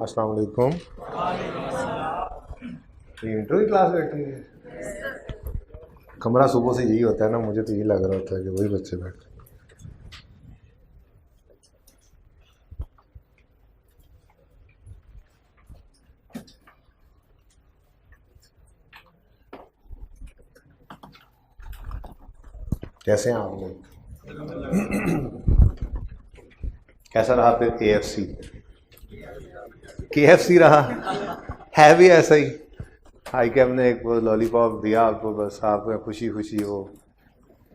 अस्सलाम वालेकुम। ये इंटर की क्लास बैठी है। कमरा सुबह से यही होता है ना, मुझे तो यही लग रहा होता है कि वही बच्चे बैठे। कैसे हैं आप लोग? कैसा रहा फिर KFC? KFC रहा है भी ऐसा ही। हाई कैब ने एक वो लॉलीपॉप दिया आपको, बस आपने खुशी खुशी वो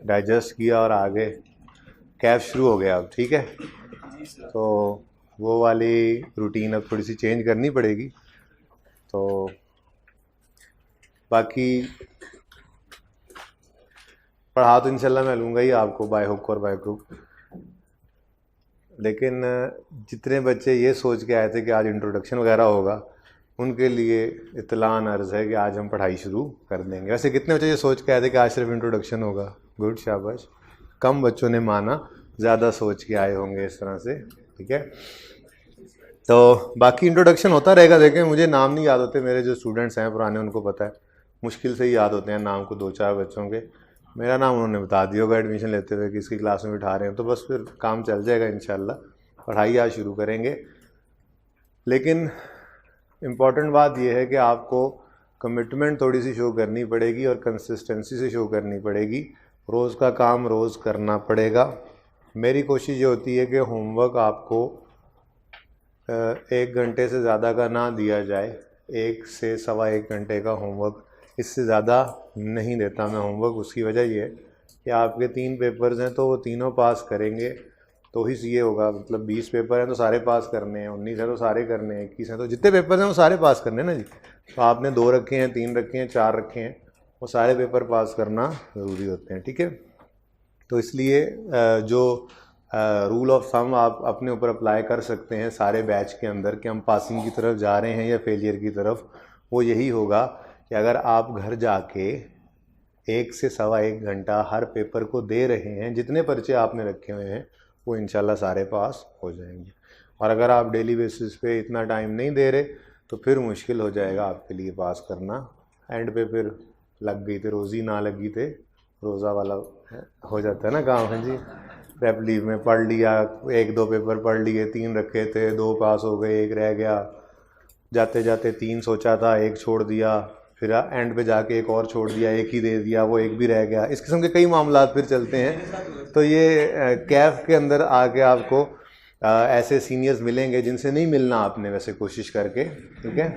डाइजेस्ट किया और आगे कैब शुरू हो गया अब। ठीक है, तो वो वाली रूटीन अब थोड़ी सी चेंज करनी पड़ेगी। तो बाकी पढ़ा तो इंशाल्लाह मैं लूँगा ही आपको बाय हुक और बाय क्रुक, लेकिन जितने बच्चे ये सोच के आए थे कि आज इंट्रोडक्शन वगैरह होगा, उनके लिए इत्तलान अर्ज़ है कि आज हम पढ़ाई शुरू कर देंगे। वैसे कितने बच्चे ये सोच के आए थे कि आज सिर्फ इंट्रोडक्शन होगा? गुड, शाबाश। कम बच्चों ने माना, ज़्यादा सोच के आए होंगे इस तरह से। ठीक है, तो बाकी इंट्रोडक्शन होता रहेगा। देखें, मुझे नाम नहीं याद होते, मेरे जो स्टूडेंट्स हैं पुराने उनको पता है, मुश्किल से ही याद होते हैं नाम को दो चार बच्चों के। मेरा नाम उन्होंने बता दिया होगा एडमिशन लेते हुए कि इसकी क्लास में बिठा रहे हैं, तो बस फिर काम चल जाएगा इंशाल्लाह। पढ़ाई आज शुरू करेंगे, लेकिन इम्पॉर्टेंट बात यह है कि आपको कमिटमेंट थोड़ी सी शो करनी पड़ेगी और कंसिस्टेंसी से शो करनी पड़ेगी। रोज़ का काम रोज़ करना पड़ेगा। मेरी कोशिश ये होती है कि होमवर्क आपको 1 घंटे से ज़्यादा का ना दिया जाए। 1 से सवा 1 घंटे का होमवर्क, इससे ज़्यादा नहीं देता मैं होमवर्क। उसकी वजह ये है कि आपके 3 पेपर्स हैं, तो वो तीनों पास करेंगे तो ही सीए होगा। मतलब 20 पेपर हैं तो सारे पास करने हैं, 19 हैं तो सारे करने हैं, 21 हैं तो जितने पेपर हैं वो सारे पास करने हैं ना जी। तो आपने 2 रखे हैं, 3 रखे हैं, 4 रखे हैं, वो सारे पेपर पास करना ज़रूरी होते हैं। ठीक है, तो इसलिए जो रूल ऑफ थंब आप अपने ऊपर अप्लाई कर सकते हैं सारे बैच के अंदर कि हम पासिंग की तरफ जा रहे हैं या फेलियर की तरफ, वो यही होगा कि अगर आप घर जाके 1 से सवा 1 घंटा हर पेपर को दे रहे हैं, जितने पर्चे आपने रखे हुए हैं वो इंशाल्लाह सारे पास हो जाएंगे। और अगर आप डेली बेसिस पे इतना टाइम नहीं दे रहे तो फिर मुश्किल हो जाएगा आपके लिए पास करना। एंड पे फिर लग गई थे रोज़ी, ना लगी थे रोज़ा वाला हो जाता है ना काम। है जी, प्रेप लीव में पढ़ लिया, 1-2 पेपर पढ़ लिए, 3 रखे थे, 2 पास हो गए, 1 रह गया। जाते जाते 3 सोचा था, 1 छोड़ दिया, फिर एंड पे जाके 1 और छोड़ दिया, 1 ही दे दिया, वो 1 भी रह गया। इस किस्म के कई मामला फिर चलते हैं। तो ये कैफ के अंदर आके आपको ऐसे सीनियर्स मिलेंगे जिनसे नहीं मिलना आपने, वैसे कोशिश करके। ठीक है,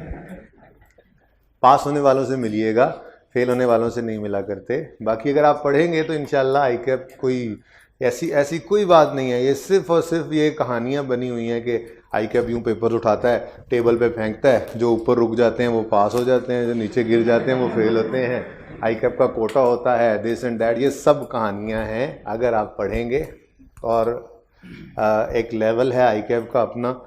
पास होने वालों से मिलिएगा, फेल होने वालों से नहीं मिला करते। बाकी अगर आप पढ़ेंगे तो इंशाल्लाह आईकैप कोई ऐसी कोई बात नहीं है। ये सिर्फ और सिर्फ ये कहानियाँ बनी हुई हैं कि आईकैप यूँ पेपर उठाता है, टेबल पे फेंकता है, जो ऊपर रुक जाते हैं वो पास हो जाते हैं, जो नीचे गिर जाते हैं वो फेल होते हैं, आईकैप का कोटा होता है, दिस एंड दैट। ये सब कहानियाँ हैं। अगर आप पढ़ेंगे, और एक लेवल है आईकैप का अपना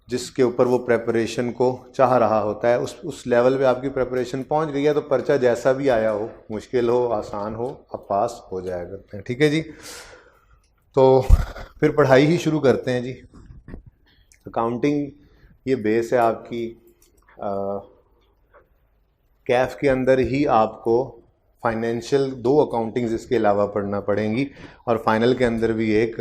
जिसके ऊपर वो प्रेपरेशन को चाह रहा होता है, उस लेवल पे आपकी प्रेपरेशन पहुंच गई है तो पर्चा जैसा भी आया हो, मुश्किल हो आसान हो, आप पास हो जाया करते हैं। ठीक है जी, तो फिर पढ़ाई ही शुरू करते हैं जी। अकाउंटिंग ये बेस है आपकी। कैफ के अंदर ही आपको फाइनेंशियल 2 अकाउंटिंग्स इसके अलावा पढ़ना पड़ेंगी, और फाइनल के अंदर भी एक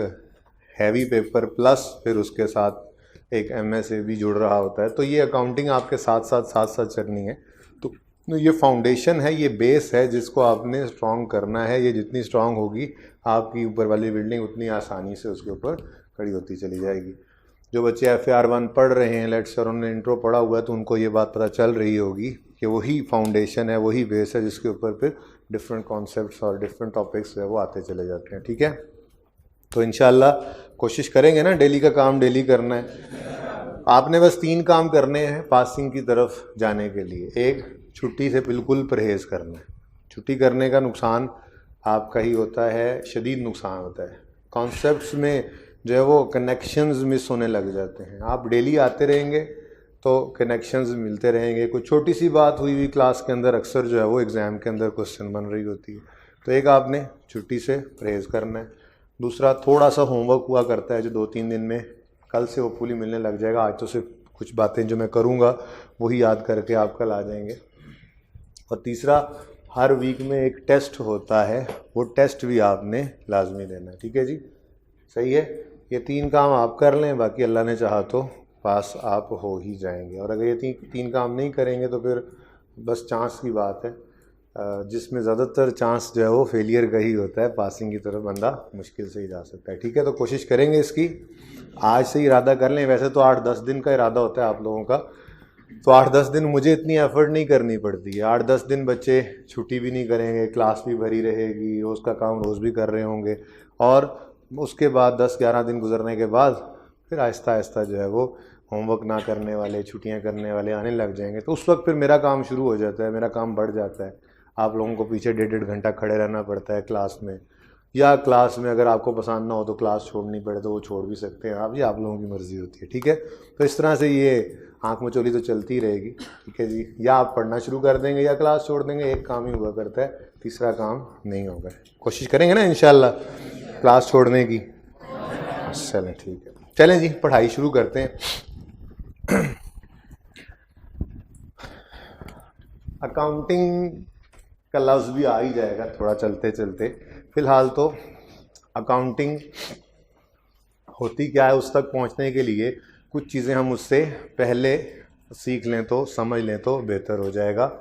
हैवी पेपर प्लस फिर उसके साथ एक MSA भी जुड़ रहा होता है। तो ये अकाउंटिंग आपके साथ साथ चलनी है। तो ये फाउंडेशन है, ये बेस है जिसको आपने स्ट्रॉन्ग करना है। ये जितनी स्ट्रॉन्ग होगी आपकी ऊपर वाली बिल्डिंग उतनी आसानी से उसके ऊपर खड़ी होती चली जाएगी। जो बच्चे FAR 1 पढ़ रहे हैं, लेट्स से उन्होंने इंट्रो पढ़ा हुआ है, तो उनको ये बात पता चल रही होगी कि वही फाउंडेशन है, वही बेस है जिसके ऊपर फिर डिफरेंट कॉन्सेप्ट्स और डिफरेंट टॉपिक्स है वो आते चले जाते हैं। ठीक है, तो इंशाल्लाह कोशिश करेंगे ना, डेली का काम डेली करना है। आपने बस 3 काम करने हैं पासिंग की तरफ जाने के लिए। 1, छुट्टी से बिल्कुल परहेज़ करना है। छुट्टी करने का नुकसान आपका ही होता है, शदीद नुकसान होता है। कॉन्सेप्ट्स में जो है वो कनेक्शंस मिस होने लग जाते हैं। आप डेली आते रहेंगे तो कनेक्शंस मिलते रहेंगे। कोई छोटी सी बात हुई क्लास के अंदर अक्सर जो है वो एग्ज़ाम के अंदर क्वेश्चन बन रही होती है। तो एक आपने छुट्टी से परहेज़ करना है। दूसरा, थोड़ा सा होमवर्क हुआ करता है जो 2-3 दिन में, कल से होपफुली मिलने लग जाएगा। आज तो सिर्फ कुछ बातें जो मैं करूँगा वही याद करके आप कल आ जाएंगे। और तीसरा, हर वीक में एक टेस्ट होता है, वो टेस्ट भी आपने लाजमी देना, ठीक है जी, सही है। ये 3 काम आप कर लें, बाकी अल्लाह ने चाहा तो पास आप हो ही जाएंगे। और अगर ये तीन काम नहीं करेंगे तो फिर बस चांस की बात है, जिसमें ज़्यादातर चांस जो है वो फेलियर का ही होता है, पासिंग की तरफ बंदा मुश्किल से ही जा सकता है, ठीक है। तो कोशिश करेंगे इसकी, आज से ही इरादा कर लें। वैसे तो 8-10 दिन का इरादा होता है आप लोगों का, तो 8-10 दिन मुझे इतनी एफर्ट नहीं करनी पड़ती है। 8-10 दिन बच्चे छुट्टी भी नहीं करेंगे, क्लास भी भरी रहेगी, रोज़ का काम रोज़ भी कर रहे होंगे, और उसके बाद 10-11 दिन गुजरने के बाद फिर आहिस्ता आहिस्ता जो है वो होमवर्क ना करने वाले, छुट्टियां करने वाले आने लग जाएंगे। तो उस वक्त फिर मेरा काम शुरू हो जाता है, मेरा काम बढ़ जाता है। आप लोगों को पीछे 1.5 घंटा खड़े रहना पड़ता है क्लास में, या क्लास में अगर आपको पसंद ना हो तो क्लास छोड़नी पड़े तो वो छोड़ भी सकते हैं आप, ये आप लोगों की मर्ज़ी होती है, ठीक है। तो इस तरह से ये आँख मचोली तो चलती रहेगी, ठीक है जी। या आप पढ़ना शुरू कर देंगे या क्लास छोड़ देंगे, एक काम ही हुआ करता है, तीसरा काम नहीं होगा। कोशिश करेंगे ना इंशाल्लाह क्लास छोड़ने की। चलें ठीक है, चलें जी पढ़ाई शुरू करते हैं। अकाउंटिंग का लफ्ज़ भी आ ही जाएगा थोड़ा चलते चलते। फ़िलहाल तो अकाउंटिंग होती क्या है उस तक पहुंचने के लिए कुछ चीज़ें हम उससे पहले सीख लें तो, समझ लें तो बेहतर हो जाएगा।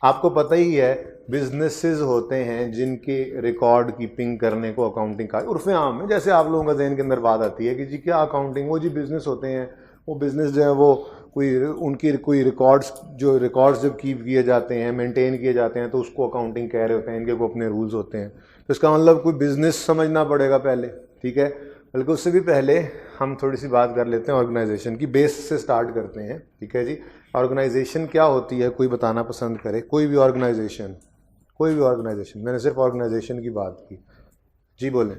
आपको पता ही है बिजनेसेस होते हैं जिनके रिकॉर्ड कीपिंग करने को अकाउंटिंग का उर्फ़ आम है। जैसे आप लोगों का जहन के अंदर बात आती है कि जी क्या अकाउंटिंग, वो जी बिज़नेस होते हैं, वो बिज़नेस जो है वो कोई रिकॉर्ड्स जब कीप किए जाते हैं, मेंटेन किए जाते हैं, तो उसको अकाउंटिंग कह रहे होते हैं, इनके को अपने रूल्स होते हैं। तो इसका मतलब कोई बिज़नेस समझना पड़ेगा पहले, ठीक है। बल्कि उससे भी पहले हम थोड़ी सी बात कर लेते हैं ऑर्गेनाइजेशन की, बेस से स्टार्ट करते हैं, ठीक है जी। ऑर्गेनाइजेशन क्या होती है, कोई बताना पसंद करे? कोई भी ऑर्गेनाइजेशन, मैंने सिर्फ ऑर्गेनाइजेशन की बात की, जी बोलें।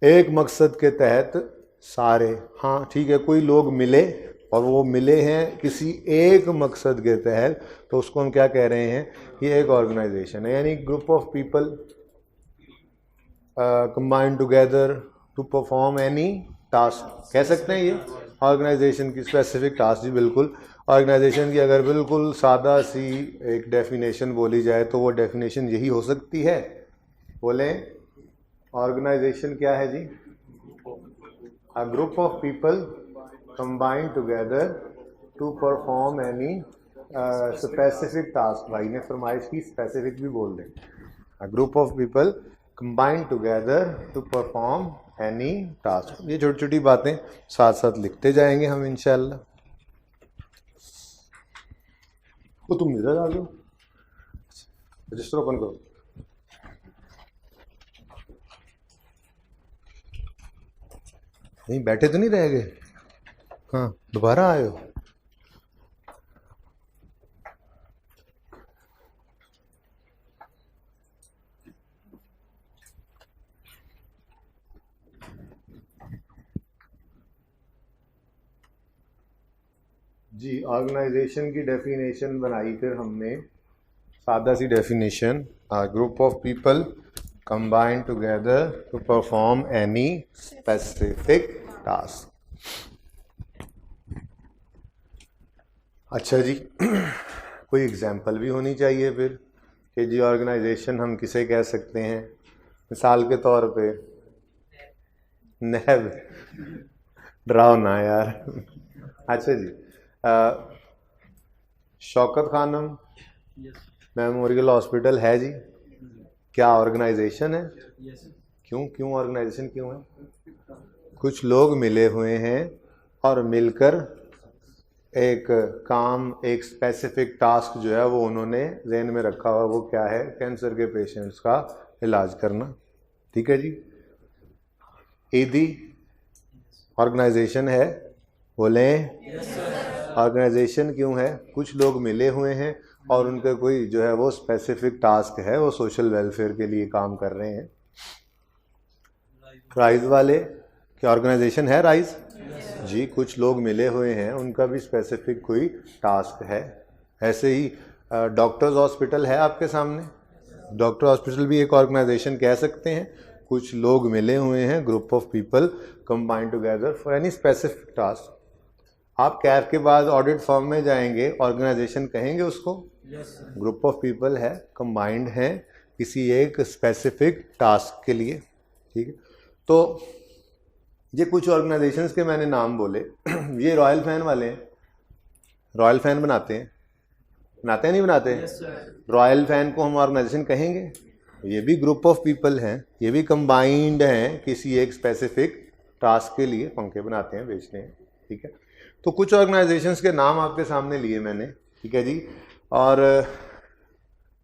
एक मकसद के तहत सारे, हाँ ठीक है, कोई लोग मिले और वो मिले हैं किसी एक मकसद के तहत, तो उसको हम क्या कह रहे हैं, ये एक ऑर्गेनाइजेशन है। यानी group of people combine together to perform any task, कह सकते हैं ये ऑर्गेनाइजेशन की स्पेसिफिक टास्क। जी बिल्कुल, ऑर्गेनाइजेशन की अगर बिल्कुल सादा सी एक डेफिनेशन बोली जाए तो वो डेफिनेशन यही हो सकती है। बोलें, ऑर्गेनाइजेशन क्या है जी? A group of people combined together to perform any specific task. भाई ने फरमाइश की स्पेसिफिक भी बोल दें। A group of people combined together to perform any task. ये छोटी छोटी बातें साथ साथ लिखते जाएंगे हम इंशाल्लाह। तो तुम इधर आ जाओ, रजिस्टर ओपन करो। नहीं बैठे तो नहीं रह गए? हाँ दोबारा आए हो? जी, ऑर्गेनाइजेशन की डेफिनेशन बनाई फिर हमने, सादा सी definition, group of people combined together to perform any specific task. अच्छा जी, कोई एग्जांपल भी होनी चाहिए फिर कि जी ऑर्गेनाइजेशन हम किसे कह सकते हैं। मिसाल के तौर पे नैब, डराओ ना यार। अच्छा जी, शौकत खानम मेमोरियल हॉस्पिटल है जी, क्या ऑर्गेनाइजेशन है? क्यों ऑर्गेनाइजेशन क्यों है? कुछ लोग मिले हुए हैं और मिलकर एक काम, एक स्पेसिफिक टास्क जो है वो उन्होंने ज़हन में रखा हुआ। वो क्या है? कैंसर के पेशेंट्स का इलाज करना, ठीक है जी। ईदी ऑर्गेनाइजेशन है? बोलें, ऑर्गेनाइजेशन क्यों है? कुछ लोग मिले हुए हैं और उनका कोई जो है वो स्पेसिफिक टास्क है, वो सोशल वेलफेयर के लिए काम कर रहे हैं। राइज वाले क्या ऑर्गेनाइजेशन है? राइज जी, कुछ लोग मिले हुए हैं, उनका भी स्पेसिफिक कोई टास्क है। ऐसे ही डॉक्टर्स हॉस्पिटल है आपके सामने, डॉक्टर हॉस्पिटल भी एक ऑर्गेनाइजेशन कह सकते हैं। कुछ लोग मिले हुए हैं, group of people combined together for any specific task. आप कैफ के बाद ऑडिट फर्म में जाएंगे, ऑर्गेनाइजेशन कहेंगे उसको? ग्रुप ऑफ पीपल है, कंबाइंड है किसी एक स्पेसिफिक टास्क के लिए, ठीक है। तो ये कुछ ऑर्गेनाइजेशंस के मैंने नाम बोले। ये रॉयल फैन वाले हैं, रॉयल फैन बनाते हैं नहीं बनाते? रॉयल फैन को हम ऑर्गेनाइजेशन कहेंगे? ये भी ग्रुप ऑफ पीपल हैं, ये भी कंबाइंड हैं किसी एक स्पेसिफिक टास्क के लिए, पंखे बनाते हैं, बेचते हैं, ठीक है। तो कुछ ऑर्गेनाइजेशंस के नाम आपके सामने लिए मैंने, ठीक है जी। और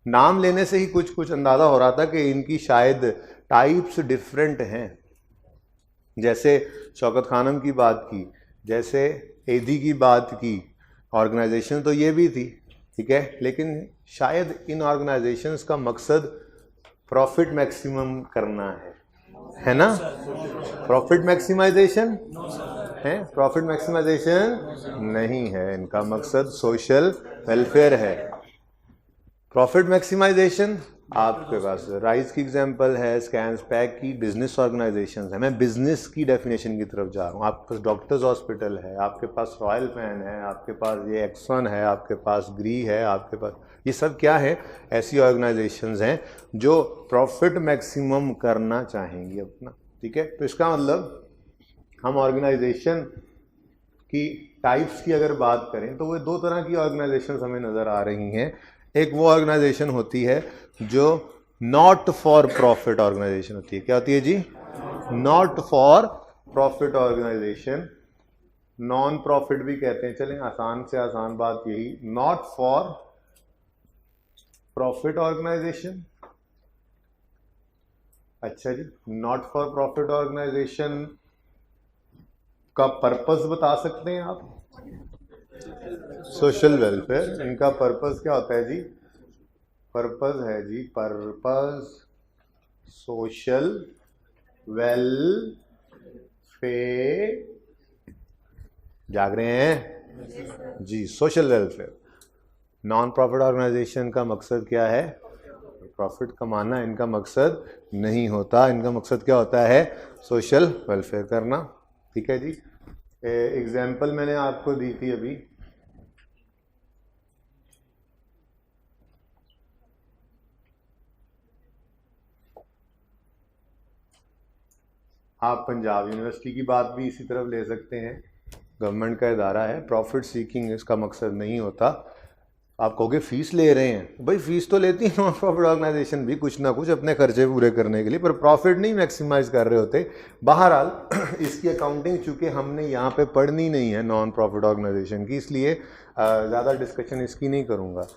नाम लेने से ही कुछ अंदाज़ा हो रहा था कि इनकी शायद टाइप्स डिफरेंट हैं। जैसे शौकत खानम की बात की, जैसे एदी की बात की, ऑर्गेनाइजेशन तो ये भी थी, ठीक है, लेकिन शायद इन ऑर्गेनाइजेशंस का मकसद प्रॉफिट मैक्सिमम करना है ना? प्रॉफिट मैक्सिमाइजेशन है? प्रॉफिट मैक्सिमाइजेशन नहीं है, इनका मकसद सोशल वेलफेयर है। प्रॉफिट मैक्सिमाइजेशन आपके पास राइज की एग्जांपल है, स्कैन पैक की, बिजनेस ऑर्गेनाइजेशंस है। मैं बिजनेस की डेफिनेशन की तरफ जा रहा हूँ। आपके पास डॉक्टर्स हॉस्पिटल है, आपके पास रॉयल फैन है, आपके पास ये एक्सन है, आपके पास ग्री है, आपके पास ये सब क्या है? ऐसी ऑर्गेनाइजेशंस हैं जो प्रॉफिट मैक्सिमम करना चाहेंगी अपना, ठीक है। तो इसका मतलब हम ऑर्गेनाइजेशन की टाइप्स की अगर बात करें तो वो दो तरह की ऑर्गेनाइजेशंस हमें नज़र आ रही हैं। एक वो ऑर्गेनाइजेशन होती है जो नॉट फॉर प्रॉफिट ऑर्गेनाइजेशन होती है। क्या होती है जी? Not for profit organisation, non profit भी कहते हैं, चलें आसान से आसान बात यही, नॉट फॉर प्रॉफिट ऑर्गेनाइजेशन। अच्छा जी, नॉट फॉर प्रॉफिट ऑर्गेनाइजेशन का पर्पस बता सकते हैं आप? Social welfare. इनका पर्पस क्या होता है जी? पर्पस है जी, पर्पस सोशल वेलफेयर। जाग रहे हैं जी? Social welfare. Non profit organisation का मकसद क्या है? प्रॉफिट कमाना इनका मकसद नहीं होता। इनका मकसद क्या होता है? सोशल वेलफेयर करना, ठीक है जी। एग्जाम्पल मैंने आपको दी थी अभी, आप पंजाब यूनिवर्सिटी की बात भी इसी तरफ ले सकते हैं। गवर्नमेंट का इदारा है, प्रॉफिट सीकिंग इसका मकसद नहीं होता। आप कहोगे फीस ले रहे हैं, भाई फीस तो लेती है नॉन प्रॉफिट ऑर्गेनाइजेशन भी कुछ ना कुछ अपने खर्चे पूरे करने के लिए, पर प्रॉफिट नहीं मैक्सिमाइज कर रहे होते। बहरहाल इसकी अकाउंटिंग चूँकि हमने यहाँ पे पढ़नी नहीं है नॉन प्रॉफिट ऑर्गेनाइजेशन की, इसलिए ज़्यादा डिस्कशन इसकी नहीं करूँगा।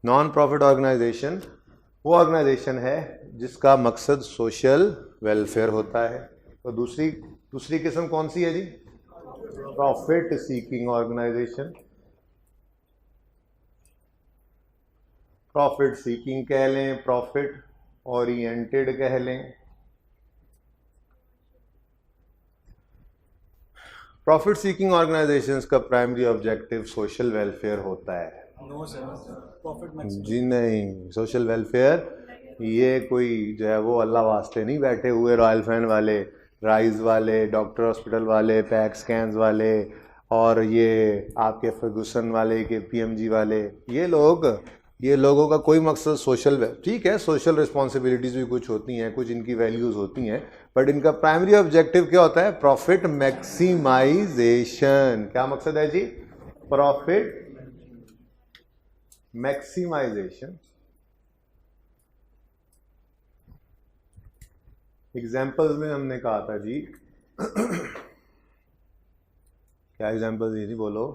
नॉन प्रॉफिट ऑर्गेनाइजेशन वो ऑर्गेनाइजेशन है जिसका मकसद सोशल वेलफेयर होता है। तो दूसरी किस्म कौन सी है जी? Profit seeking organisation. Profit seeking कह लें, प्रॉफिट ओरिएंटेड कह लें। प्रॉफिट सीकिंग ऑर्गेनाइजेशंस का प्राइमरी ऑब्जेक्टिव सोशल वेलफेयर होता है? नो सर, प्रॉफिट जी नहीं, सोशल वेलफेयर ये कोई जो है वो अल्लाह वास्ते नहीं बैठे हुए रॉयल फैन वाले, राइज वाले, डॉक्टर हॉस्पिटल वाले, पैक स्कैन्स वाले, और ये आपके फर्गूसन वाले के पीएमजी वाले, ये लोगों का कोई मकसद सोशल, ठीक है सोशल रिस्पॉन्सिबिलिटीज़ भी कुछ होती हैं, कुछ इनकी वैल्यूज़ होती हैं, बट इनका प्राइमरी ऑब्जेक्टिव क्या होता है? Profit maximization. क्या मकसद है जी? Profit maximisation. एग्जाम्पल्स में हमने कहा था जी क्या एग्जाम्पल दी थी बोलो?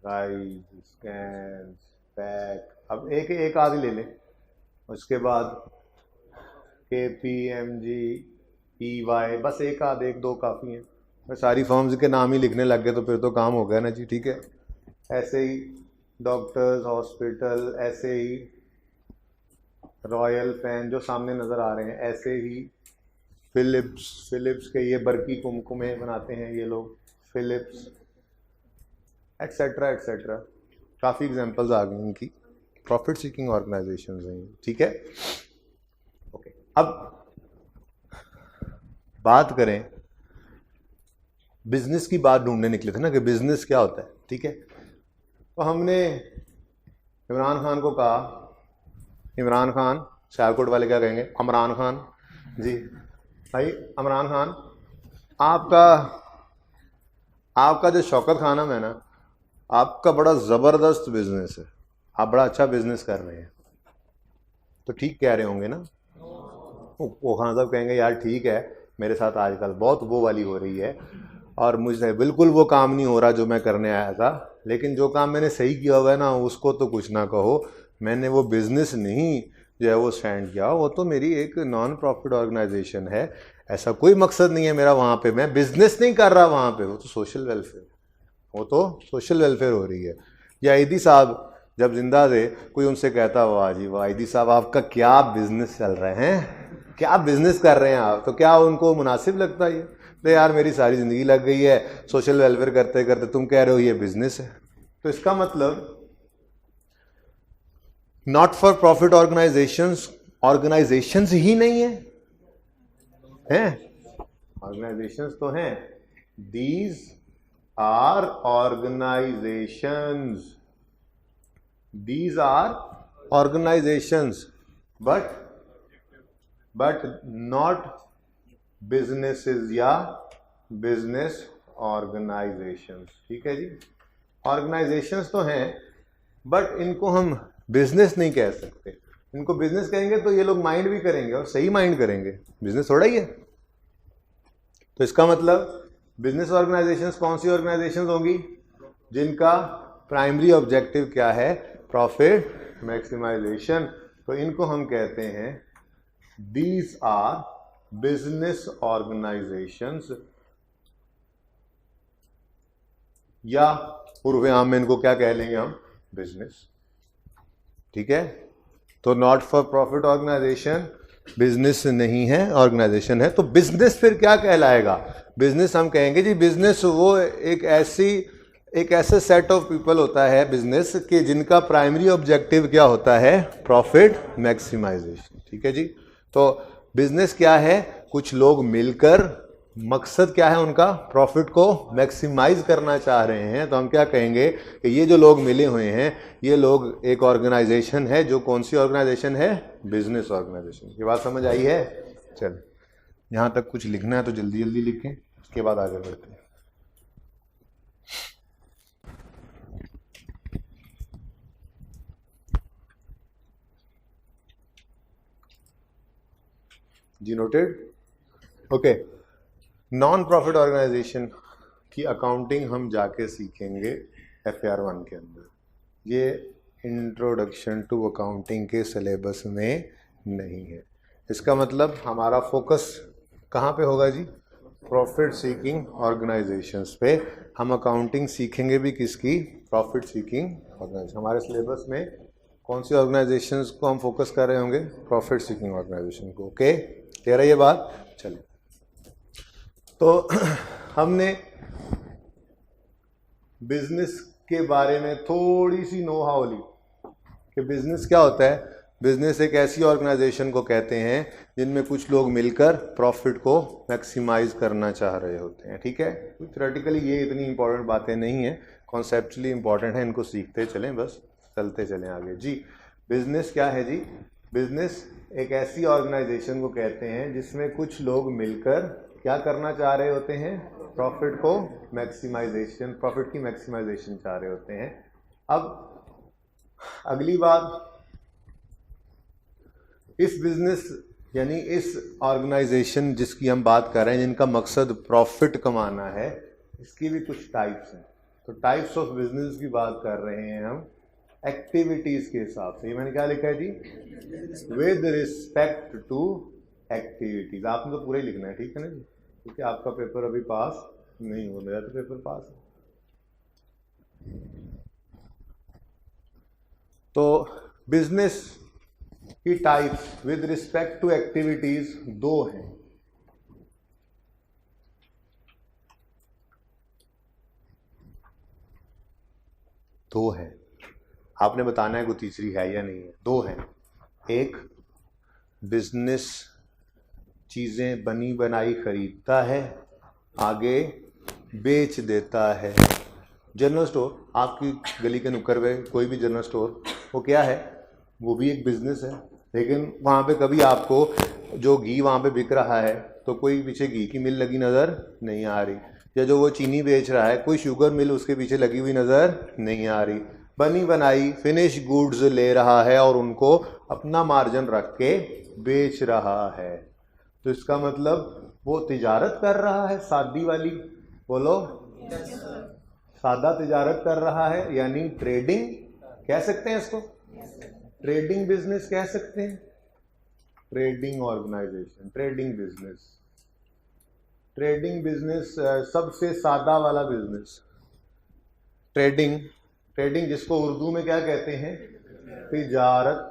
Rise, scan, pack. अब एक आदि ले लें, उसके बाद KPMG, EY, बस एक दो काफ़ी हैं। मैं सारी फर्म्स के नाम ही लिखने लग गए तो फिर तो काम हो गया ना जी, ठीक है। ऐसे ही डॉक्टर्स हॉस्पिटल, ऐसे ही रॉयल फैन जो सामने नज़र आ रहे हैं, ऐसे ही फिलिप्स के ये बर्की कुमकुमे बनाते हैं ये लोग, फिलिप्स, एट्सेट्रा एट्सेट्रा। काफ़ी एग्जांपल्स आ गई इनकी। प्रॉफिट सीकिंग ऑर्गेनाइजेशंस हैं, ठीक है। ओके, अब बात करें, बिजनेस की बात ढूंढने निकले थे ना कि बिजनेस क्या होता है, ठीक है। तो हमने इमरान खान को कहा, इमरान खान, सियालकोट वाले क्या कहेंगे, इमरान खान जी, भाई इमरान खान, आपका जो शौकत खानम है ना, आपका बड़ा ज़बरदस्त बिजनेस है, आप बड़ा अच्छा बिजनेस कर रहे हैं। तो ठीक कह रहे होंगे ना। वो खान साहब कहेंगे यार ठीक है, मेरे साथ आजकल बहुत वो वाली हो रही है और मुझसे बिल्कुल वो काम नहीं हो रहा जो मैं करने आया था, लेकिन जो काम मैंने सही किया हुआ है ना उसको तो कुछ ना कहो, मैंने वो बिज़नेस नहीं जो है वो स्टैंड किया, वो तो मेरी एक नॉन प्रॉफिट ऑर्गेनाइजेशन है, ऐसा कोई मकसद नहीं है मेरा वहाँ पे, मैं बिज़नेस नहीं कर रहा वहाँ पे, वो तो सोशल वेलफेयर, वो तो सोशल वेलफेयर हो रही है। या ईदी साहब जब जिंदा थे, कोई उनसे कहता वाह जी वाह ईदी साहब आपका क्या बिजनेस चल रहे हैं, क्या बिजनेस कर रहे हैं आप, तो क्या उनको मुनासिब लगता है ये, तो यार मेरी सारी ज़िंदगी लग गई है सोशल वेलफेयर करते करते, तुम कह रहे हो ये बिजनेस है। तो इसका मतलब नॉट फॉर प्रॉफिट ऑर्गेनाइजेशंस ही नहीं है, हैं ऑर्गेनाइजेशंस तो हैं, these are organizations, these are organizations but not businesses या business organizations, ठीक है जी। ऑर्गेनाइजेशंस तो हैं बट इनको हम बिजनेस नहीं कह सकते, इनको बिजनेस कहेंगे तो ये लोग माइंड भी करेंगे और सही माइंड करेंगे, बिजनेस थोड़ा ही है। तो इसका मतलब बिजनेस ऑर्गेनाइजेशंस कौन सी ऑर्गेनाइजेशंस होंगी, जिनका प्राइमरी ऑब्जेक्टिव क्या है, प्रॉफिट मैक्सिमाइजेशन, तो इनको हम कहते हैं दीज आर बिजनेस ऑर्गेनाइजेशंस, या पूर्व आम में इनको क्या कह लेंगे हम, बिजनेस, ठीक है। तो not for profit organization business नहीं है, ऑर्गेनाइजेशन है, तो बिजनेस फिर क्या कहलाएगा, बिजनेस हम कहेंगे जी बिजनेस वो एक ऐसे सेट ऑफ पीपल होता है बिजनेस के जिनका प्राइमरी ऑब्जेक्टिव क्या होता है, प्रॉफिट मैक्सिमाइजेशन, ठीक है जी। तो बिजनेस क्या है, कुछ लोग मिलकर, मकसद क्या है उनका, प्रॉफिट को मैक्सिमाइज करना चाह रहे हैं, तो हम क्या कहेंगे कि ये जो लोग मिले हुए हैं ये लोग एक ऑर्गेनाइजेशन है, जो कौन सी ऑर्गेनाइजेशन है, बिजनेस ऑर्गेनाइजेशन। ये बात समझ आई है। चल यहाँ तक कुछ लिखना है तो जल्दी जल्दी लिखें, उसके बाद आगे बढ़ते हैं। जी noted, okay. Non profit organisation की अकाउंटिंग हम जाके सीखेंगे FR1 के अंदर, ये इंट्रोडक्शन टू अकाउंटिंग के सिलेबस में नहीं है। इसका मतलब हमारा फोकस कहाँ पे होगा जी, प्रॉफिट सीकिंग ऑर्गेनाइजेशंस पे। हम अकाउंटिंग सीखेंगे भी किसकी, प्रॉफिट सीकिंग ऑर्गेनाइजेशन। हमारे सिलेबस में कौन सी ऑर्गेनाइजेशंस को हम फोकस कर रहे होंगे, प्रॉफिट सीकिंग ऑर्गेनाइजेशन को। ओके, क्लियर है ये बात। चलिए, तो हमने बिजनेस के बारे में थोड़ी सी नो हाउ ली कि बिजनेस क्या होता है। बिजनेस एक ऐसी ऑर्गेनाइजेशन को कहते हैं जिनमें कुछ लोग मिलकर प्रॉफिट को मैक्सिमाइज करना चाह रहे होते हैं, ठीक है। थ्योरेटिकली ये इतनी इंपॉर्टेंट बातें नहीं है, कॉन्सेप्चुअली इंपॉर्टेंट है, इनको सीखते चलें, बस चलते चलें आगे जी। बिजनेस क्या है जी, बिजनेस एक ऐसी ऑर्गेनाइजेशन को कहते हैं जिसमें कुछ लोग मिलकर क्या करना चाह रहे होते हैं, प्रॉफिट को मैक्सिमाइजेशन, प्रॉफिट की मैक्सिमाइजेशन चाह रहे होते हैं। अब अगली बात, इस बिजनेस यानी इस ऑर्गेनाइजेशन जिसकी हम बात कर रहे हैं, जिनका मकसद प्रॉफिट कमाना है, इसकी भी कुछ टाइप्स हैं। तो टाइप्स ऑफ बिजनेस की बात कर रहे हैं हम एक्टिविटीज के हिसाब से। ये मैंने क्या लिखा है जी, विद रिस्पेक्ट टू एक्टिविटीज। आपने तो पूरा ही लिखना है, ठीक है ना जी, क्योंकि आपका पेपर अभी पास नहीं हुआ, मेरा तो पेपर पास है। तो बिजनेस की types with respect to activities दो हैं। दो है, आपने बताना है कोई तीसरी है या नहीं है। दो है, एक बिजनेस चीज़ें बनी बनाई खरीदता है, आगे बेच देता है। जनरल स्टोर, आपकी गली के नुक्कड़ पे कोई भी जनरल स्टोर, वो क्या है? वो भी एक बिज़नेस है। लेकिन वहाँ पे कभी आपको जो घी वहाँ पे बिक रहा है तो कोई पीछे घी की मिल लगी नज़र नहीं आ रही, या जो वो चीनी बेच रहा है कोई शुगर मिल उसके पीछे लगी हुई नज़र नहीं आ रही। बनी बनाई फिनिश गुड्स ले रहा है और उनको अपना मार्जिन रख के बेच रहा है। तो इसका मतलब वो तिजारत कर रहा है, सादी वाली, बोलो, सादा तिजारत कर रहा है, यानी ट्रेडिंग कह सकते हैं इसको, ट्रेडिंग बिजनेस कह सकते हैं, trading organization, trading business. Trading business सबसे सादा वाला बिजनेस। ट्रेडिंग, ट्रेडिंग जिसको उर्दू में क्या कहते हैं? तिजारत।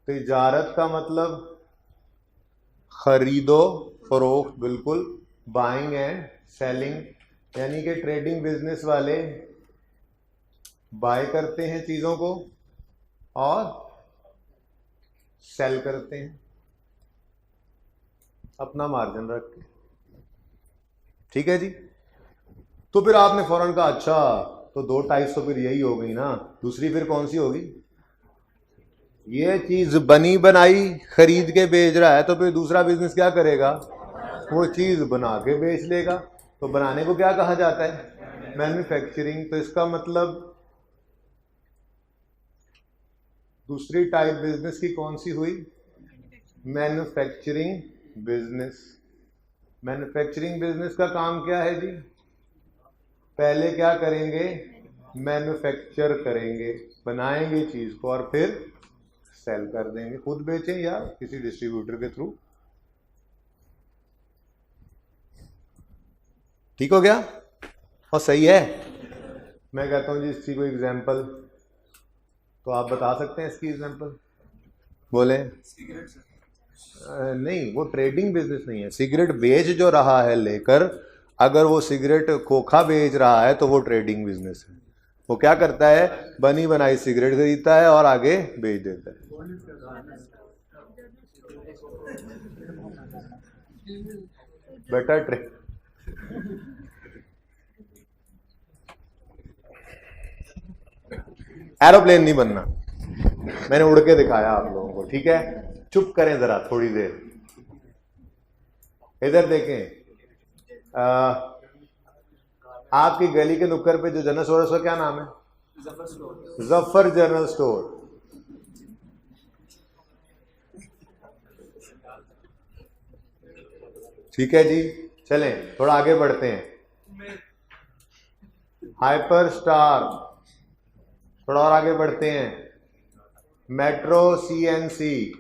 तिजारत का मतलब खरीदो फरोख्त, बिल्कुल, बाइंग एंड सेलिंग, यानी कि ट्रेडिंग बिजनेस वाले बाय करते हैं चीज़ों को और सेल करते हैं अपना मार्जिन रख के। ठीक है जी। तो फिर आपने फौरन कहा अच्छा तो 2 टाइप्स तो फिर यही हो गई ना, दूसरी फिर कौन सी होगी? ये चीज बनी बनाई खरीद के बेच रहा है तो फिर दूसरा बिजनेस क्या करेगा? वो चीज बना के बेच लेगा। तो बनाने को क्या कहा जाता है? मैन्युफैक्चरिंग। तो इसका मतलब दूसरी टाइप बिजनेस की कौन सी हुई? Manufacturing business. मैन्युफैक्चरिंग बिजनेस का काम क्या है जी? पहले क्या करेंगे? मैन्युफैक्चर करेंगे, बनाएंगे चीज को और फिर सेल कर देंगे, खुद बेचें या किसी डिस्ट्रीब्यूटर के थ्रू। ठीक हो गया? और सही है। मैं कहता हूं जी इसकी कोई एग्जांपल तो आप बता सकते हैं इसकी एग्जांपल? बोले। नहीं, वो ट्रेडिंग बिजनेस नहीं है। सिगरेट बेच जो रहा है लेकर, अगर वो सिगरेट खोखा बेच रहा है तो वो ट्रेडिंग बिजनेस है। वो क्या करता है? बनी बनाई सिगरेट खरीदता है और आगे बेच देता है। बेटा एरोप्लेन नहीं बनना, मैंने उड़ के दिखाया आप लोगों को। ठीक है, चुप करें जरा थोड़ी देर, इधर देखें। आपकी गली के नुक्कड़ पे जो जनरल स्टोर है उसका क्या नाम है? Zafar general store. ठीक है जी, चलें थोड़ा आगे बढ़ते हैं। हाइपर स्टार, थोड़ा और आगे बढ़ते हैं। मेट्रो सीएनसी,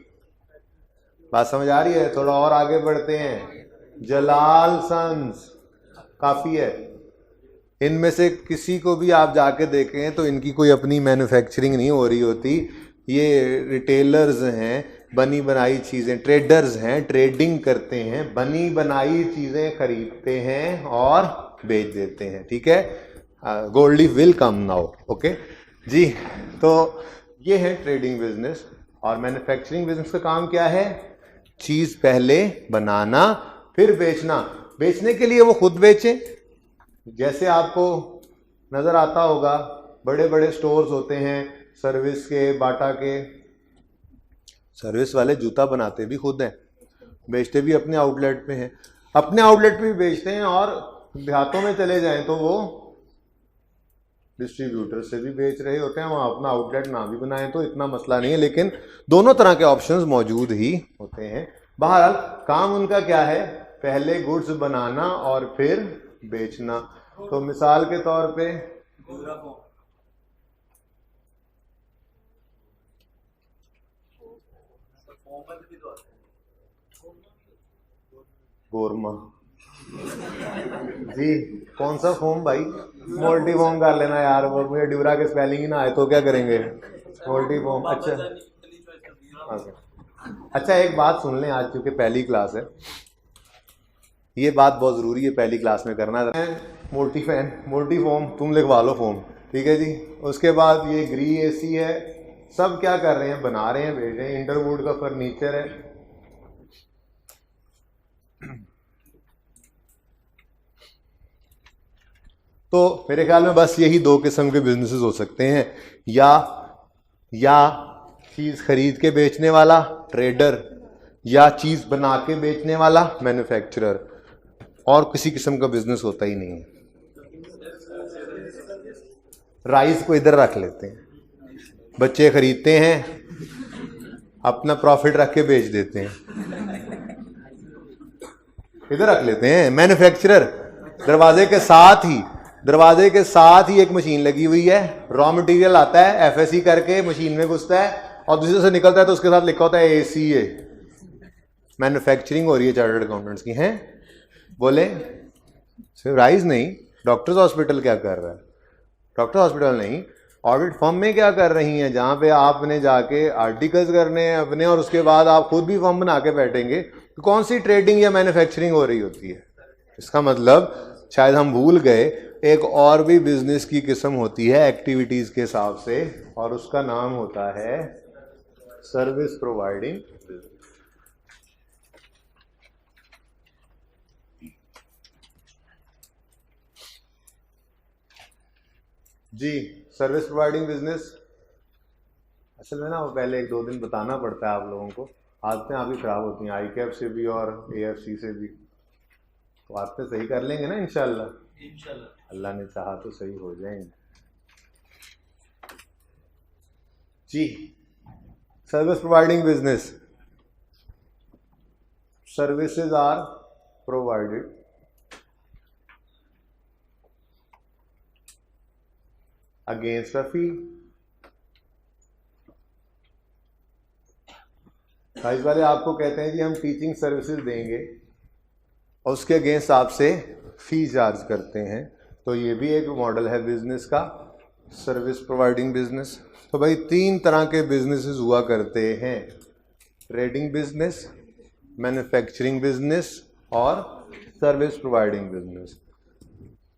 बात समझ आ रही है? थोड़ा और आगे बढ़ते हैं। जलाल सन्स, काफी है। इनमें से किसी को भी आप जाके देखें तो इनकी कोई अपनी मैन्युफैक्चरिंग नहीं हो रही होती। ये रिटेलर्स हैं, बनी बनाई चीज़ें, ट्रेडर्स हैं, ट्रेडिंग करते हैं, बनी बनाई चीज़ें खरीदते हैं और बेच देते हैं। ठीक है, Goldy will come now. Okay जी। तो ये है ट्रेडिंग बिजनेस। और मैन्युफैक्चरिंग बिजनेस का काम क्या है? चीज़ पहले बनाना फिर बेचना। बेचने के लिए वो खुद बेचें। जैसे आपको नज़र आता होगा बड़े बड़े स्टोर्स होते हैं सर्विस के, बाटा के। सर्विस वाले जूता बनाते भी खुद हैं, बेचते भी अपने आउटलेट पे हैं, अपने आउटलेट पे भी बेचते हैं, और देहातों में चले जाएं तो वो डिस्ट्रीब्यूटर से भी बेच रहे होते हैं, वहाँ अपना आउटलेट ना भी बनाएं तो इतना मसला नहीं है। लेकिन दोनों तरह के ऑप्शंस मौजूद ही होते हैं। बहरहाल काम उनका क्या है? पहले गुड्स बनाना और फिर बेचना। तो मिसाल के तौर पे गोरमा जी, कौन सा फोम भाई? मोल्टी फोम कर लेना यार, वो मुझे ड्यूरा के स्पेलिंग ही ना आए तो क्या करेंगे? मोल्टी फोम। अच्छा अच्छा, एक बात सुन लें, आज क्योंकि पहली क्लास है, ये बात बहुत ज़रूरी है पहली क्लास में करना। मोल्टी फैन, मोल्टी फोम तुम लिखवा लो फोम। ठीक है जी। उसके बाद ये ग्री एसी है, सब क्या कर रहे हैं? बना रहे हैं, बेच रहे हैं। इंटरवुड का फर्नीचर है, तो मेरे ख्याल में बस यही दो किस्म के बिजनेसेस हो सकते हैं, या चीज़ खरीद के बेचने वाला ट्रेडर, या चीज़ बना के बेचने वाला मैन्युफैक्चरर, और किसी किस्म का बिजनेस होता ही नहीं है। राइस को इधर रख लेते हैं, बच्चे खरीदते हैं, अपना प्रॉफिट रख के बेच देते हैं, इधर रख लेते हैं। मैन्युफैक्चरर दरवाजे के साथ ही एक मशीन लगी हुई है, रॉ मटेरियल आता है, एफएससी करके मशीन में घुसता है और दूसरे से निकलता है तो उसके साथ लिखा होता है एसीए। मैन्युफैक्चरिंग हो रही है चार्टर्ड अकाउंटेंट्स की। हैं बोले सिर्फ राइस नहीं, डॉक्टर्स हॉस्पिटल क्या कर रहा है? डॉक्टर हॉस्पिटल नहीं, ऑडिट फर्म में क्या कर रही हैं, जहाँ पे आपने जाके आर्टिकल्स करने हैं अपने और उसके बाद आप खुद भी फर्म बना के बैठेंगे, तो कौन सी ट्रेडिंग या मैन्युफैक्चरिंग हो रही होती है? इसका मतलब शायद हम भूल गए, एक और भी बिजनेस की किस्म होती है एक्टिविटीज के हिसाब से, और उसका नाम होता है सर्विस प्रोवाइडिंग बिजनेस। जी, सर्विस प्रोवाइडिंग बिजनेस असल में ना वो पहले एक दो दिन बताना पड़ता है आप लोगों को, आदतें आप ही खराब होती हैं, आईकैप से भी और एएफसी से भी। तो आदतें सही कर लेंगे ना इंशाल्लाह, अल्लाह ने चाहा तो सही हो जाएंगे। जी, service providing business, services are provided against a fee. इस वाले आपको कहते हैं कि हम टीचिंग सर्विसेज देंगे और उसके अगेंस्ट आपसे फी चार्ज करते हैं, तो ये भी एक मॉडल है बिजनेस का, सर्विस प्रोवाइडिंग बिजनेस। तो भाई तीन तरह के बिजनेसेस हुआ करते हैं, ट्रेडिंग बिजनेस, मैन्युफैक्चरिंग बिजनेस और सर्विस प्रोवाइडिंग बिजनेस।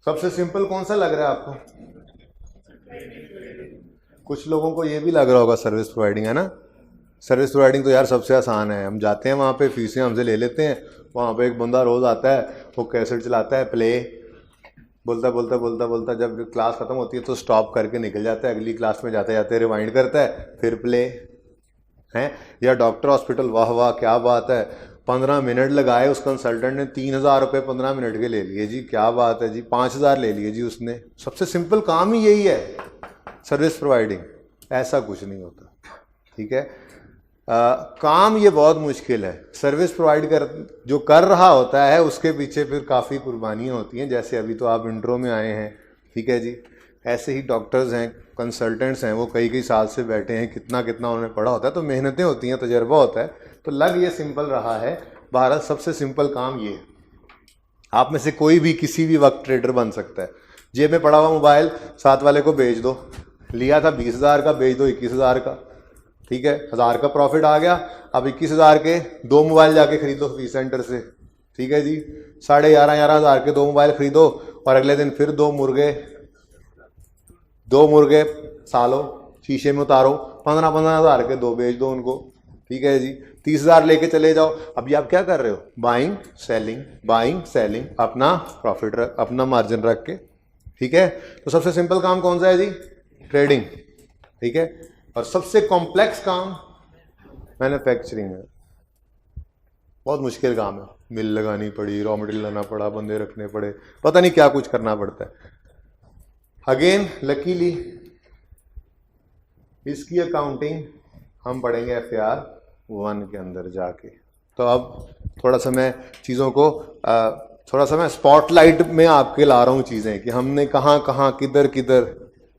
सबसे सिंपल कौन सा लग रहा है आपको? कुछ लोगों को ये भी लग रहा होगा सर्विस प्रोवाइडिंग, है ना? सर्विस प्रोवाइडिंग तो यार सबसे आसान है, हम जाते हैं वहाँ पे, फीसें हमसे ले लेते हैं, वहाँ पे एक बंदा रोज़ आता है, वो कैसेट चलाता है, प्ले बोलता जब क्लास ख़त्म होती है तो स्टॉप करके निकल जाता है, अगली क्लास में जाते जाते रिवाइंड करता है, फिर प्ले हैं। या डॉक्टर हॉस्पिटल, वाह वाह क्या बात है, 15 मिनट लगाए उस कंसल्टेंट ने, 3000 रुपये 15 मिनट के ले लिए जी, क्या बात है जी, 5000 ले लिए जी उसने। सबसे सिंपल काम ही यही है सर्विस प्रोवाइडिंग, ऐसा कुछ नहीं होता, ठीक है। काम ये बहुत मुश्किल है, सर्विस प्रोवाइड कर जो कर रहा होता है उसके पीछे फिर काफ़ी कुर्बानियाँ होती हैं, जैसे अभी तो आप इंट्रो में आए हैं, ठीक है जी। ऐसे ही डॉक्टर्स हैं, कंसल्टेंट्स हैं, वो कई कई साल से बैठे हैं, कितना उन्होंने पढ़ा होता है, तो मेहनतें होती हैं, तजर्बा होता है, तो लग ये सिंपल रहा है। भारत सबसे सिंपल काम ये है, आप में से कोई भी किसी भी वक्त ट्रेडर बन सकता है। जेब में पड़ा हुआ मोबाइल साथ वाले को बेच दो, लिया था 20,000 का, बेच दो 21,000 का, ठीक है, 1000 का प्रॉफिट आ गया। अब 21,000 के 2 मोबाइल जाके खरीदो फी सेंटर से, ठीक है जी, 11,500 के 2 मोबाइल खरीदो, और अगले दिन फिर 2 मुर्गे सालो, शीशे में उतारो, 15,000 के 2 बेच दो उनको, ठीक है जी, 30,000 लेके चले जाओ। अभी आप क्या कर रहे हो? बाइंग सेलिंग, अपना प्रॉफिट रख, अपना मार्जिन रख के, ठीक है। तो सबसे सिंपल काम कौन सा है जी? ट्रेडिंग, ठीक है। और सबसे कॉम्प्लेक्स काम मैन्युफैक्चरिंग है, बहुत मुश्किल काम है, मिल लगानी पड़ी, रॉ मटेरियल लाना पड़ा, बंदे रखने पड़े, पता नहीं क्या कुछ करना पड़ता है। अगेन लकीली इसकी अकाउंटिंग हम पढ़ेंगे FAR 1 के अंदर जाके। तो अब थोड़ा सा मैं चीज़ों को थोड़ा सा मैं स्पॉटलाइट में आपके ला रहा हूँ चीज़ें, कि हमने कहाँ किधर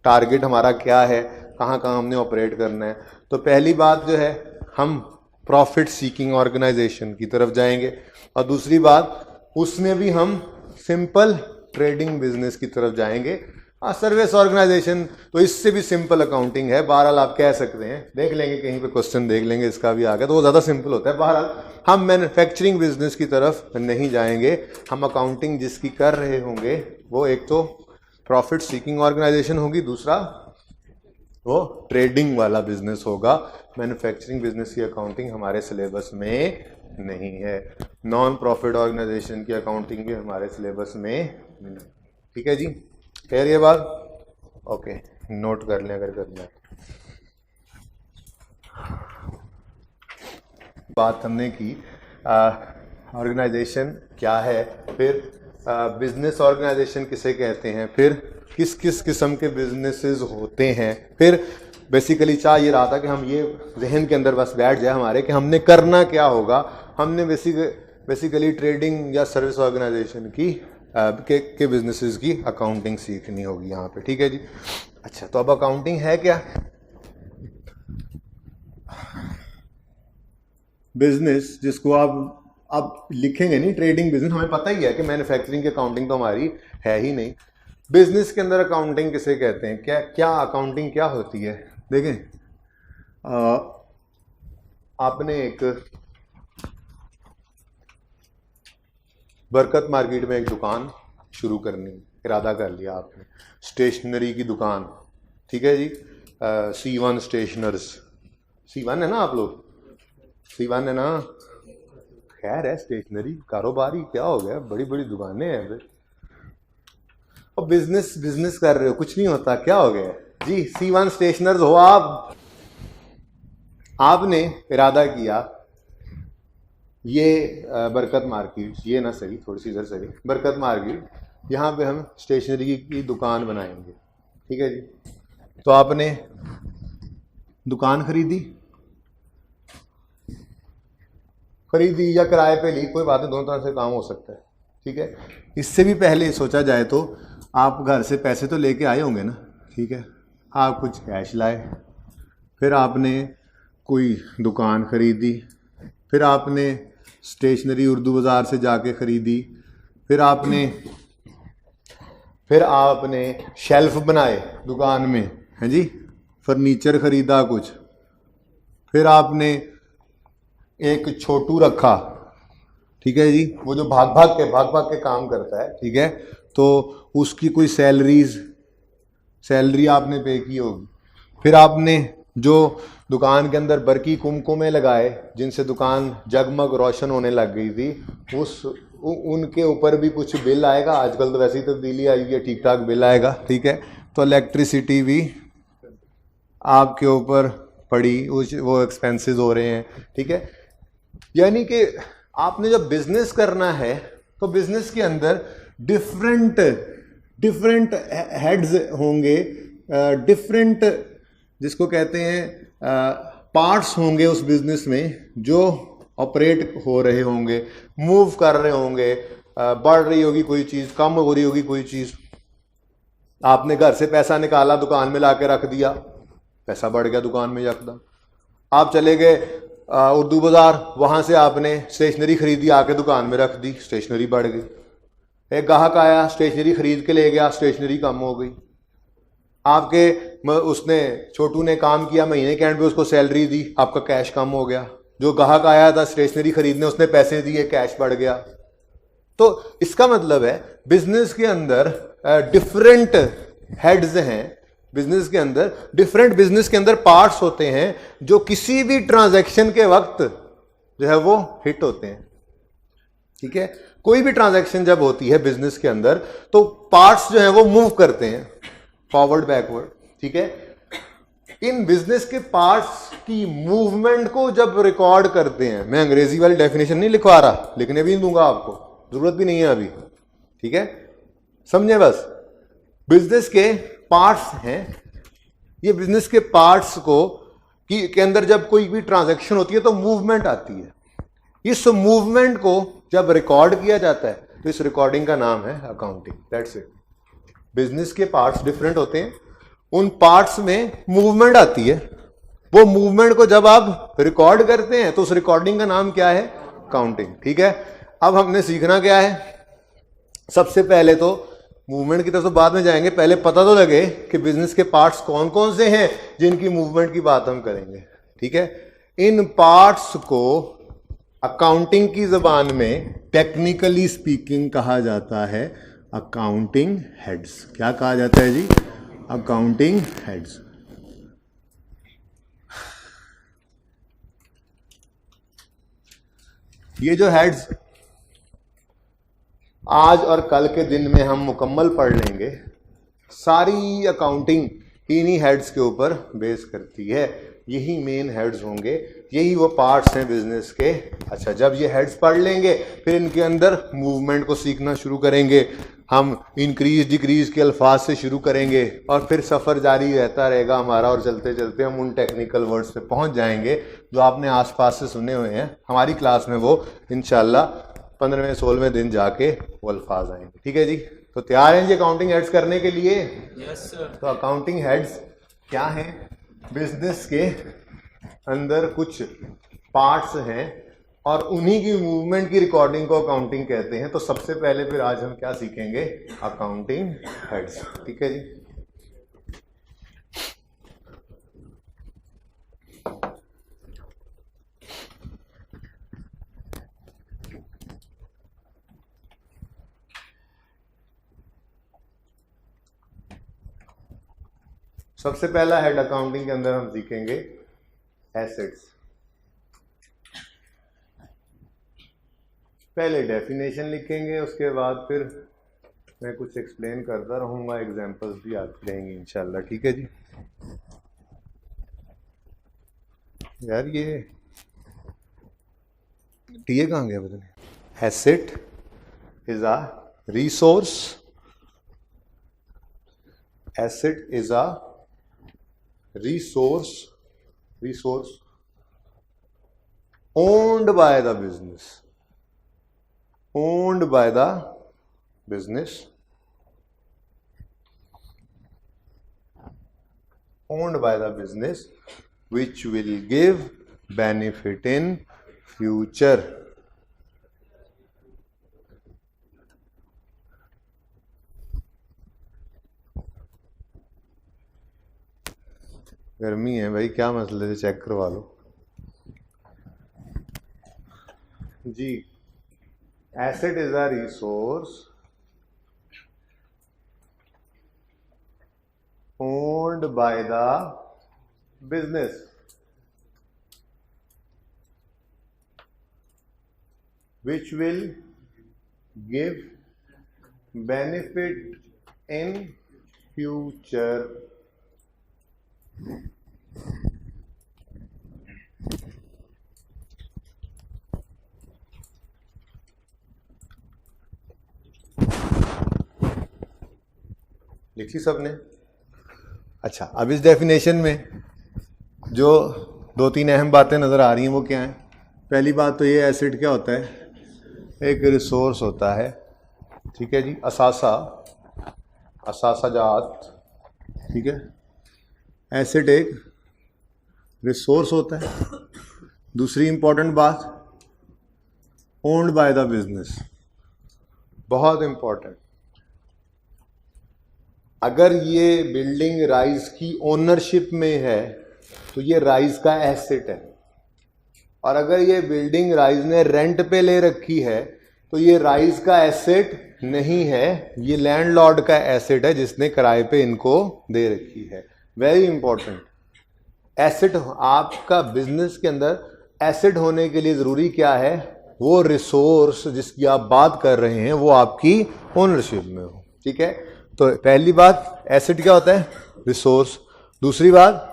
टारगेट हमारा क्या है, कहाँ हमने ऑपरेट करना है। तो पहली बात जो है, हम प्रॉफिट सीकिंग ऑर्गेनाइजेशन की तरफ जाएंगे, और दूसरी बात उसमें भी हम सिंपल ट्रेडिंग बिजनेस की तरफ जाएंगे। सर्विस ऑर्गेनाइजेशन तो इससे भी सिंपल अकाउंटिंग है, बहरहाल आप कह सकते हैं, देख लेंगे कहीं पे क्वेश्चन देख लेंगे इसका भी आ गया, तो वो ज़्यादा सिंपल होता है। बहरहाल हम मैन्युफैक्चरिंग बिजनेस की तरफ नहीं जाएंगे, हम अकाउंटिंग जिसकी कर रहे होंगे वो एक तो प्रॉफिट सीकिंग ऑर्गेनाइजेशन होगी, दूसरा वो ट्रेडिंग वाला बिजनेस होगा। मैन्युफैक्चरिंग बिजनेस की अकाउंटिंग हमारे सिलेबस में नहीं है, नॉन प्रॉफिट ऑर्गेनाइजेशन की अकाउंटिंग भी हमारे सिलेबस में नहीं, ठीक है जी। क्लियर ये बात? ओके, नोट कर लें अगर करना है। बात हमने की ऑर्गेनाइजेशन क्या है, फिर बिजनेस ऑर्गेनाइजेशन किसे कहते हैं, फिर किस किस किस्म के बिजनेसेस होते हैं, फिर बेसिकली चाह ये रहा था कि हम ये जहन के अंदर बस बैठ जाए हमारे कि हमने करना क्या होगा। हमने बेसिकली ट्रेडिंग या सर्विस ऑर्गेनाइजेशन की के बिजनेसेस की अकाउंटिंग सीखनी होगी यहाँ पे, ठीक है जी। अच्छा, तो अब अकाउंटिंग है क्या? बिजनेस जिसको आप लिखेंगे नहीं ट्रेडिंग बिजनेस, हमें पता ही है कि मैन्युफैक्चरिंग की अकाउंटिंग तो हमारी है ही नहीं। बिजनेस के अंदर अकाउंटिंग किसे कहते हैं, क्या अकाउंटिंग क्या होती है? देखें, आपने एक बरकत मार्केट में एक दुकान शुरू करनी, इरादा कर लिया आपने, स्टेशनरी की दुकान, ठीक है जी। C1 स्टेशनर्स, C1 है ना आप लोग? C1 है ना? खैर है, स्टेशनरी कारोबारी क्या हो गया, बड़ी बड़ी दुकानें हैं फिर। और बिजनेस कर रहे हो, कुछ नहीं होता, क्या हो गया जी? C1 स्टेशनर्स हो आप। आपने इरादा किया ये बरकत मार्केट, ये ना सही, थोड़ी सी इधर सही, बरकत मार्केट, यहाँ पे हम स्टेशनरी की दुकान बनाएंगे, ठीक है जी। तो आपने दुकान खरीदी या किराए पे ली, कोई बात नहीं, दोनों तरह से काम हो सकता है, ठीक है। इससे भी पहले सोचा जाए तो आप घर से पैसे तो लेके आए होंगे ना, ठीक है। आप कुछ कैश लाए, फिर आपने कोई दुकान खरीदी, फिर आपने स्टेशनरी उर्दू बाज़ार से जाके ख़रीदी, फिर आपने शेल्फ बनाए दुकान में, हैं जी, फर्नीचर ख़रीदा कुछ, फिर आपने एक छोटू रखा, ठीक है जी, वो जो भाग भाग के काम करता है, ठीक है। तो उसकी कोई सैलरी आपने पे की होगी। फिर आपने जो दुकान के अंदर बरकी कुमकुमे लगाए जिनसे दुकान जगमग रोशन होने लग गई थी, उनके ऊपर भी कुछ बिल आएगा। आजकल तो वैसे ही तब्दीली आई है, ठीक ठाक बिल आएगा, ठीक है। तो इलेक्ट्रिसिटी भी आपके ऊपर पड़ी, वो एक्सपेंसेस हो रहे हैं, ठीक है। यानी कि आपने जब बिजनेस करना है तो बिजनेस के अंदर डिफरेंट हेड्स होंगे, डिफरेंट जिसको कहते हैं पार्ट्स होंगे उस बिजनेस में जो ऑपरेट हो रहे होंगे, मूव कर रहे होंगे, बढ़ रही होगी कोई चीज़, कम हो रही होगी कोई चीज़। आपने घर से पैसा निकाला, दुकान में ला के रख दिया, पैसा बढ़ गया दुकान में यकदम। आप चले गए उर्दू बाज़ार, वहाँ से आपने स्टेशनरी खरीदी, आके दुकान में रख दी, स्टेशनरी बढ़ गई। एक ग्राहक आया, स्टेशनरी खरीद के ले गया, स्टेशनरी कम हो गई। उसने छोटू ने काम किया, महीने के एंड पे उसको सैलरी दी, आपका कैश कम हो गया। जो ग्राहक आया था स्टेशनरी खरीदने, उसने पैसे दिए, कैश बढ़ गया। तो इसका मतलब है बिजनेस के अंदर डिफरेंट हेड्स हैं, बिजनेस के अंदर डिफरेंट बिजनेस के अंदर पार्ट्स होते हैं जो किसी भी ट्रांजैक्शन के वक्त जो है वो हिट होते हैं, ठीक है। कोई भी ट्रांजैक्शन जब होती है बिजनेस के अंदर तो पार्ट्स जो है वो मूव करते हैं फॉरवर्ड बैकवर्ड, ठीक है। इन बिजनेस के पार्ट्स की मूवमेंट को जब रिकॉर्ड करते हैं, मैं अंग्रेजी वाली डेफिनेशन नहीं लिखवा रहा, लिखने भी नहीं दूंगा आपको, जरूरत भी नहीं है अभी, ठीक है, समझे। बस बिजनेस के पार्ट्स हैं, ये बिजनेस के पार्ट्स के अंदर जब कोई भी ट्रांजैक्शन होती है तो मूवमेंट आती है। इस मूवमेंट को जब रिकॉर्ड किया जाता है तो इस रिकॉर्डिंग का नाम है अकाउंटिंग, दैट्स इट। बिजनेस के पार्ट्स डिफरेंट होते हैं, उन पार्ट्स में मूवमेंट आती है, वो मूवमेंट को जब आप रिकॉर्ड करते हैं तो उस रिकॉर्डिंग का नाम क्या है? अकाउंटिंग, ठीक है। अब हमने सीखना क्या है? सबसे पहले तो मूवमेंट की तरफ तो बाद में जाएंगे, पहले पता तो लगे कि बिजनेस के पार्ट्स कौन कौन से हैं जिनकी मूवमेंट की बात हम करेंगे, ठीक है। इन पार्ट्स को अकाउंटिंग की जबान में टेक्निकली स्पीकिंग कहा जाता है अकाउंटिंग हेड्स। क्या कहा जाता है जी? Accounting heads. ये जो हेड्स आज और कल के दिन में हम मुकम्मल पढ़ लेंगे, सारी अकाउंटिंग इन्हीं हेड्स के ऊपर बेस करती है। यही मेन हेड्स होंगे, यही वो पार्ट्स हैं बिजनेस के। अच्छा, जब ये हेड्स पढ़ लेंगे फिर इनके अंदर मूवमेंट को सीखना शुरू करेंगे। हम इंक्रीज डिक्रीज के अल्फाज से शुरू करेंगे और फिर सफ़र जारी रहता रहेगा हमारा, और चलते चलते हम उन टेक्निकल वर्ड्स पे पहुंच जाएंगे जो आपने आसपास से सुने हुए हैं। हमारी क्लास में वो इंशाल्लाह 15वें-16वें दिन जाके वो अल्फाज आएंगे। ठीक है जी, तो तैयार हैं जी अकाउंटिंग हेड्स करने के लिए? Yes sir. तो अकाउंटिंग हेड्स क्या हैं? बिजनेस के अंदर कुछ पार्ट्स हैं और उन्हीं की मूवमेंट की रिकॉर्डिंग को अकाउंटिंग कहते हैं। तो सबसे पहले फिर आज हम क्या सीखेंगे? Accounting heads. ठीक है जी। सबसे पहला हेड अकाउंटिंग के अंदर हम सीखेंगे एसेट्स। पहले डेफिनेशन लिखेंगे, उसके बाद फिर मैं कुछ एक्सप्लेन करता रहूंगा, एग्जांपल्स भी आती रहेंगी इंशाल्लाह। ठीक है जी। यार ये टीए कहाँ गया पता नहीं। Asset is a resource, asset is a resource owned by the business, owned by the business, owned by the business, which will give benefit in future. गर्मी है भाई, क्या मसले से चेक करवा लो जी। Asset is a resource owned by the business which will give benefit in future. लिखी सबने? अच्छा, अब इस डेफिनेशन में जो दो तीन अहम बातें नज़र आ रही हैं वो क्या हैं? पहली बात तो ये, एसेट क्या होता है? एक रिसोर्स होता है। ठीक है जी, असासा जात। ठीक है, एसेट एक रिसोर्स होता है। दूसरी इंपॉर्टेंट बात, ओन्ड बाय द बिजनेस, बहुत इंपॉर्टेंट। अगर ये बिल्डिंग राइज की ओनरशिप में है तो ये राइज का एसेट है, और अगर ये बिल्डिंग राइज ने रेंट पे ले रखी है तो ये राइज का एसेट नहीं है, ये लैंडलॉर्ड का एसेट है जिसने किराए पे इनको दे रखी है। Very important. एसेट, आपका बिजनेस के अंदर एसेट होने के लिए ज़रूरी क्या है? वो रिसोर्स जिसकी आप बात कर रहे हैं वो आपकी ओनरशिप में हो। ठीक है, तो पहली बात, एसेट क्या होता है? रिसोर्स। दूसरी बात,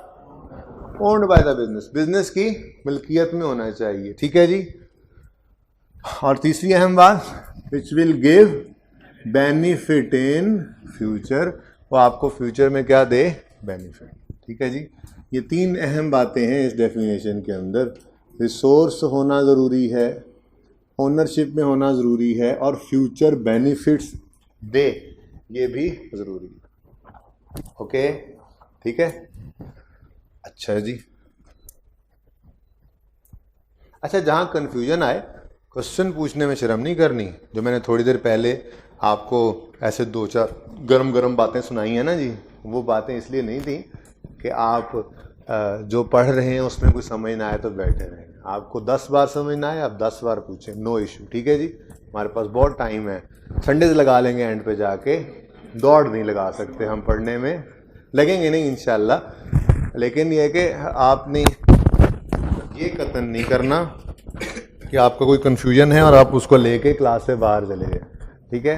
owned by the business, business की मिल्कियत में होना चाहिए। ठीक है जी। और तीसरी अहम बात, विच will give benefit in future, वो आपको फ्यूचर में क्या दे? बेनिफिट। ठीक है जी, ये तीन अहम बातें हैं इस डेफिनेशन के अंदर। रिसोर्स होना ज़रूरी है, ओनरशिप में होना ज़रूरी है, और फ्यूचर बेनिफिट्स दे, ये भी ज़रूरी है। ओके, ठीक है। अच्छा जी। अच्छा, जहाँ कन्फ्यूजन आए क्वेश्चन पूछने में शर्म नहीं करनी। जो मैंने थोड़ी देर पहले आपको ऐसे दो चार गरम गरम बातें सुनाई हैं ना जी, वो बातें इसलिए नहीं थी कि आप जो पढ़ रहे हैं उसमें कुछ समझ ना आए तो बैठे रहें। आपको 10 बार समझ ना आए, आप 10 बार पूछें, नो इशू। ठीक है जी, हमारे पास बहुत टाइम है। संडेज लगा लेंगे एंड पे जाके, दौड़ नहीं लगा सकते हम पढ़ने में, लगेंगे नहीं इंशाल्लाह। लेकिन यह है कि आपने ये कतन नहीं करना कि आपका कोई कन्फ्यूजन है और आप उसको लेके क्लास से बाहर चले गए। ठीक है,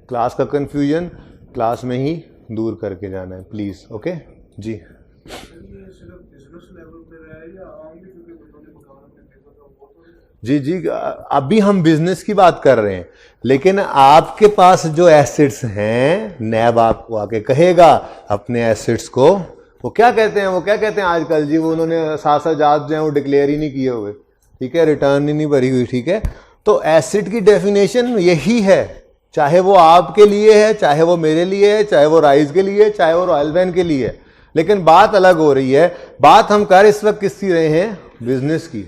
क्लास का कन्फ्यूजन क्लास में ही दूर करके जाना है प्लीज़। ओके जी। जी जी, अभी हम बिजनेस की बात कर रहे हैं, लेकिन आपके पास जो एसेट्स हैं, नैब आपको आके कहेगा अपने एसेट्स को, वो क्या कहते हैं आजकल जी, वो उन्होंने साजात जो है वो डिक्लेयर ही नहीं किए हुए, ठीक है, रिटर्न ही नहीं भरी हुई, ठीक है। तो एसेट की डेफिनेशन यही है, चाहे वो आपके लिए है, चाहे वो मेरे लिए है, चाहे वो राइस के लिए है, चाहे वो रॉयल बैन के लिए है, लेकिन बात अलग हो रही है। बात हम कर इस वक्त किसकी रहे हैं? बिजनेस की,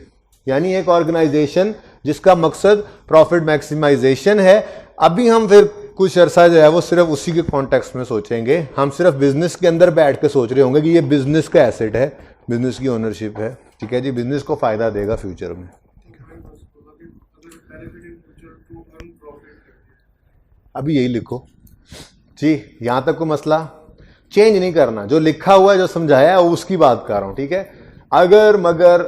यानी एक ऑर्गेनाइजेशन जिसका मकसद प्रॉफिट मैक्सिमाइजेशन है। अभी हम फिर कुछ अरसा जो है वो सिर्फ उसी के कॉन्टेक्स्ट में सोचेंगे, हम सिर्फ बिजनेस के अंदर बैठ के सोच रहे होंगे कि ये बिजनेस का एसेट है, बिजनेस की ओनरशिप है, ठीक है जी, बिजनेस को फायदा देगा फ्यूचर में। अभी यही लिखो जी, यहां तक को मसला चेंज नहीं करना, जो लिखा हुआ है, जो समझाया है उसकी बात कर रहा हूं, ठीक है। अगर मगर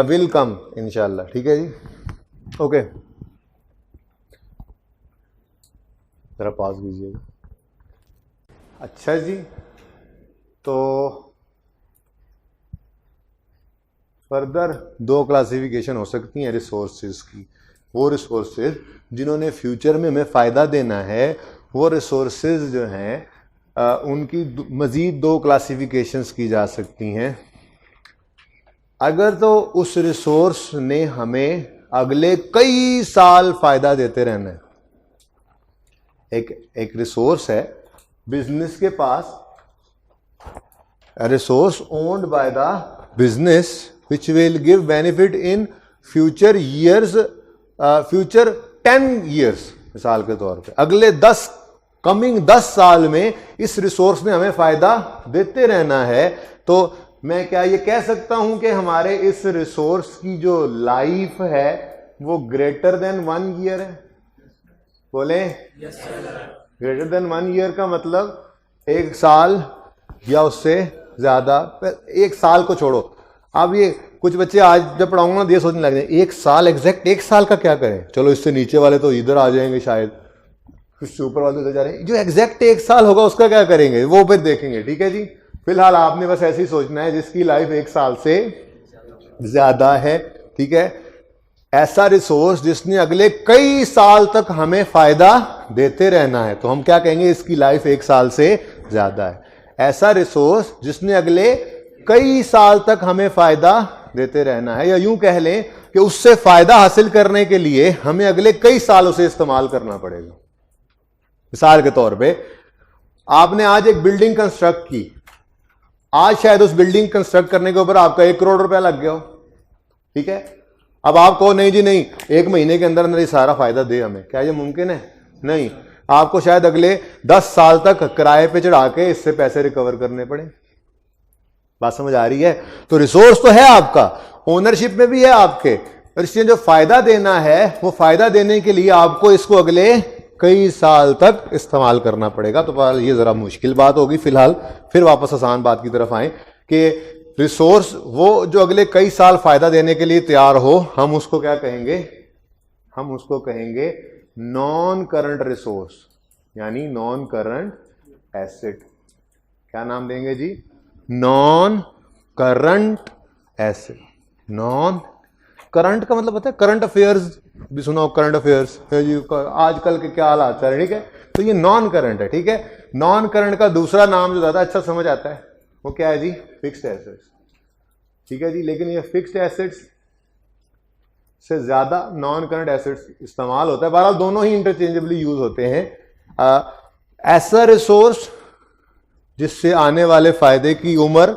विल कम इंशाल्लाह, ठीक है जी। ओके, जरा पॉज कीजिएगा। अच्छा जी, तो फर्दर दो क्लासिफिकेशन हो सकती हैं रिसोर्सेज की। वो रिसोर्सेज जिन्होंने फ्यूचर में हमें फ़ायदा देना है, वो रिसोर्सेज जो हैं उनकी मज़ीद दो क्लासिफिकेशंस की जा सकती हैं। अगर तो उस रिसोर्स ने हमें अगले कई साल फ़ायदा देते रहना है। एक रिसोर्स है बिजनेस के पास, resource owned by the business which will give benefit in future years, future 10 years, मिसाल के तौर पे अगले 10 साल में इस रिसोर्स ने हमें फायदा देते रहना है। तो मैं क्या ये कह सकता हूं कि हमारे इस रिसोर्स की जो लाइफ है वो ग्रेटर देन 1 ईयर है? बोले ग्रेटर देन 1 ईयर का मतलब 1 साल या उससे ज्यादा। 1 साल को छोड़ो, अब ये कुछ बच्चे आज जब पढ़ाऊंगा ना ये सोचने लग जाए 1 साल, एग्जैक्ट 1 साल का क्या करें, चलो इससे नीचे वाले तो इधर आ जाएंगे शायद, कुछ ऊपर वाले उधर जा रहे हैं, जो एग्जैक्ट 1 साल होगा उसका क्या करेंगे वो फिर देखेंगे, ठीक है जी। फिलहाल आपने बस ऐसे ही सोचना है जिसकी लाइफ 1 साल से ज्यादा है, ठीक है। ऐसा रिसोर्स जिसने अगले कई साल तक हमें फायदा देते रहना है, तो हम क्या कहेंगे, इसकी लाइफ 1 साल से ज्यादा है। ऐसा रिसोर्स जिसने अगले कई साल तक हमें फायदा देते रहना है, या यूं कह लें कि उससे फायदा हासिल करने के लिए हमें अगले कई साल उसे इस्तेमाल करना पड़ेगा। मिसाल के तौर पे आपने आज एक बिल्डिंग कंस्ट्रक्ट की, आज शायद उस बिल्डिंग कंस्ट्रक्ट करने के ऊपर आपका 1 करोड़ रुपया लग गया हो, ठीक है। अब आप कहो नहीं जी नहीं, 1 महीने के अंदर अंदर ये सारा फायदा दे हमें, क्या ये मुमकिन है? नहीं, आपको शायद अगले 10 साल तक किराए पे चढ़ा के इससे पैसे रिकवर करने पड़े। बात समझ आ रही है? तो रिसोर्स तो है आपका, ओनरशिप में भी है आपके, और इसलिए जो फायदा देना है वो फायदा देने के लिए आपको इसको अगले कई साल तक इस्तेमाल करना पड़ेगा। तो ये जरा मुश्किल बात होगी फिलहाल, फिर वापस आसान बात की तरफ आए कि रिसोर्स वो जो अगले कई साल फायदा देने के लिए तैयार हो, हम उसको क्या कहेंगे? हम उसको कहेंगे नॉन करंट रिसोर्स, यानी नॉन करंट एसेट। क्या नाम देंगे जी? Non current asset. Non current का मतलब पता है, करंट अफेयर्स भी सुना हो, करंट अफेयर्स जी, आजकल के क्या हालात चल रहे हैं, ठीक है। तो ये नॉन करंट है, ठीक है। नॉन करंट का दूसरा नाम जो ज्यादा अच्छा समझ आता है वो क्या है जी? फिक्स्ड एसेट्स, ठीक है जी। लेकिन ये फिक्स्ड एसेट्स से ज्यादा नॉन करंट एसेट्स इस्तेमाल होता है। बहरहाल दोनों ही इंटरचेंजेबली यूज होते हैं। ऐसा रिसोर्स जिससे आने वाले फायदे की उम्र,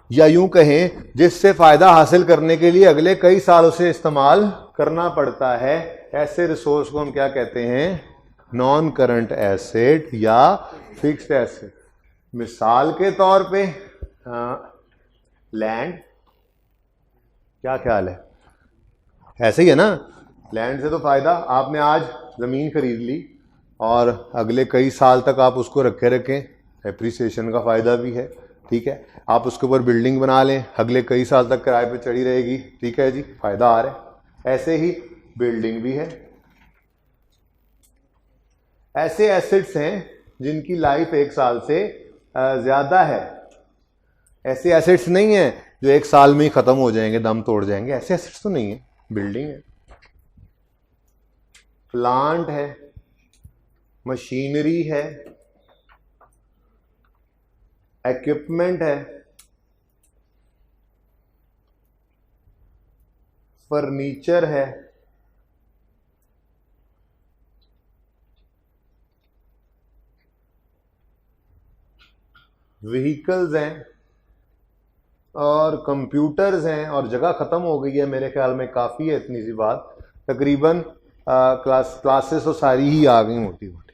या यूं कहें जिससे फायदा हासिल करने के लिए अगले कई साल उसे इस्तेमाल करना पड़ता है, ऐसे रिसोर्स को हम क्या कहते हैं? नॉन करंट एसेट या फिक्स्ड एसेट। मिसाल के तौर पे लैंड, क्या ख्याल है? ऐसे ही है ना, लैंड से तो फायदा, आपने आज जमीन खरीद ली और अगले कई साल तक आप उसको रखें, एप्रिसिएशन का फायदा भी है, ठीक है। आप उसके ऊपर बिल्डिंग बना लें, अगले कई साल तक किराए पे चढ़ी रहेगी, ठीक है जी, फायदा आ रहा है। ऐसे ही बिल्डिंग भी है। ऐसे एसेट्स हैं जिनकी लाइफ 1 साल से ज़्यादा है। ऐसे एसेट्स नहीं है जो 1 साल में ही ख़त्म हो जाएंगे, दम तोड़ जाएंगे, ऐसे एसेट्स तो नहीं है। बिल्डिंग है, प्लांट है, मशीनरी है, इक्विपमेंट है, फर्नीचर है, व्हीकल्स हैं और कंप्यूटर्स हैं। और जगह ख़त्म हो गई है मेरे ख्याल में, काफ़ी है इतनी सी बात, तकरीबन क्लासेस तो सारी ही आ गई मोटी मोटी।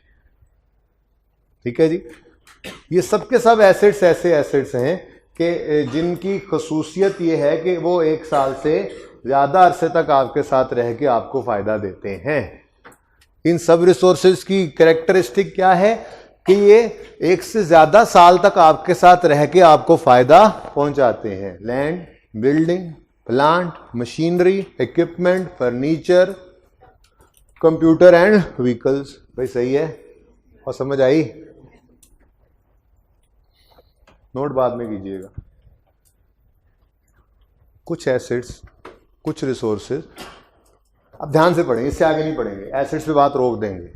ठीक है जी, ये सब के सब एसेट्स ऐसे एसेट्स हैं कि जिनकी खसूसियत ये है कि वो 1 साल से ज़्यादा अरसे तक आपके साथ रह के आपको फ़ायदा देते हैं। इन सब रिसोर्सेज की कैरेक्टरिस्टिक क्या है कि ये 1 से ज़्यादा साल तक आपके साथ रह के आपको फ़ायदा पहुंचाते हैं। Land, building, plant, machinery, equipment, furniture, computer and vehicles. भाई सही है और समझ आई? नोट बाद में कीजिएगा। कुछ एसेट्स, कुछ रिसोर्सेज, अब ध्यान से पढ़ेंगे, इससे आगे नहीं पढ़ेंगे। एसेट्स पे बात रोक देंगे,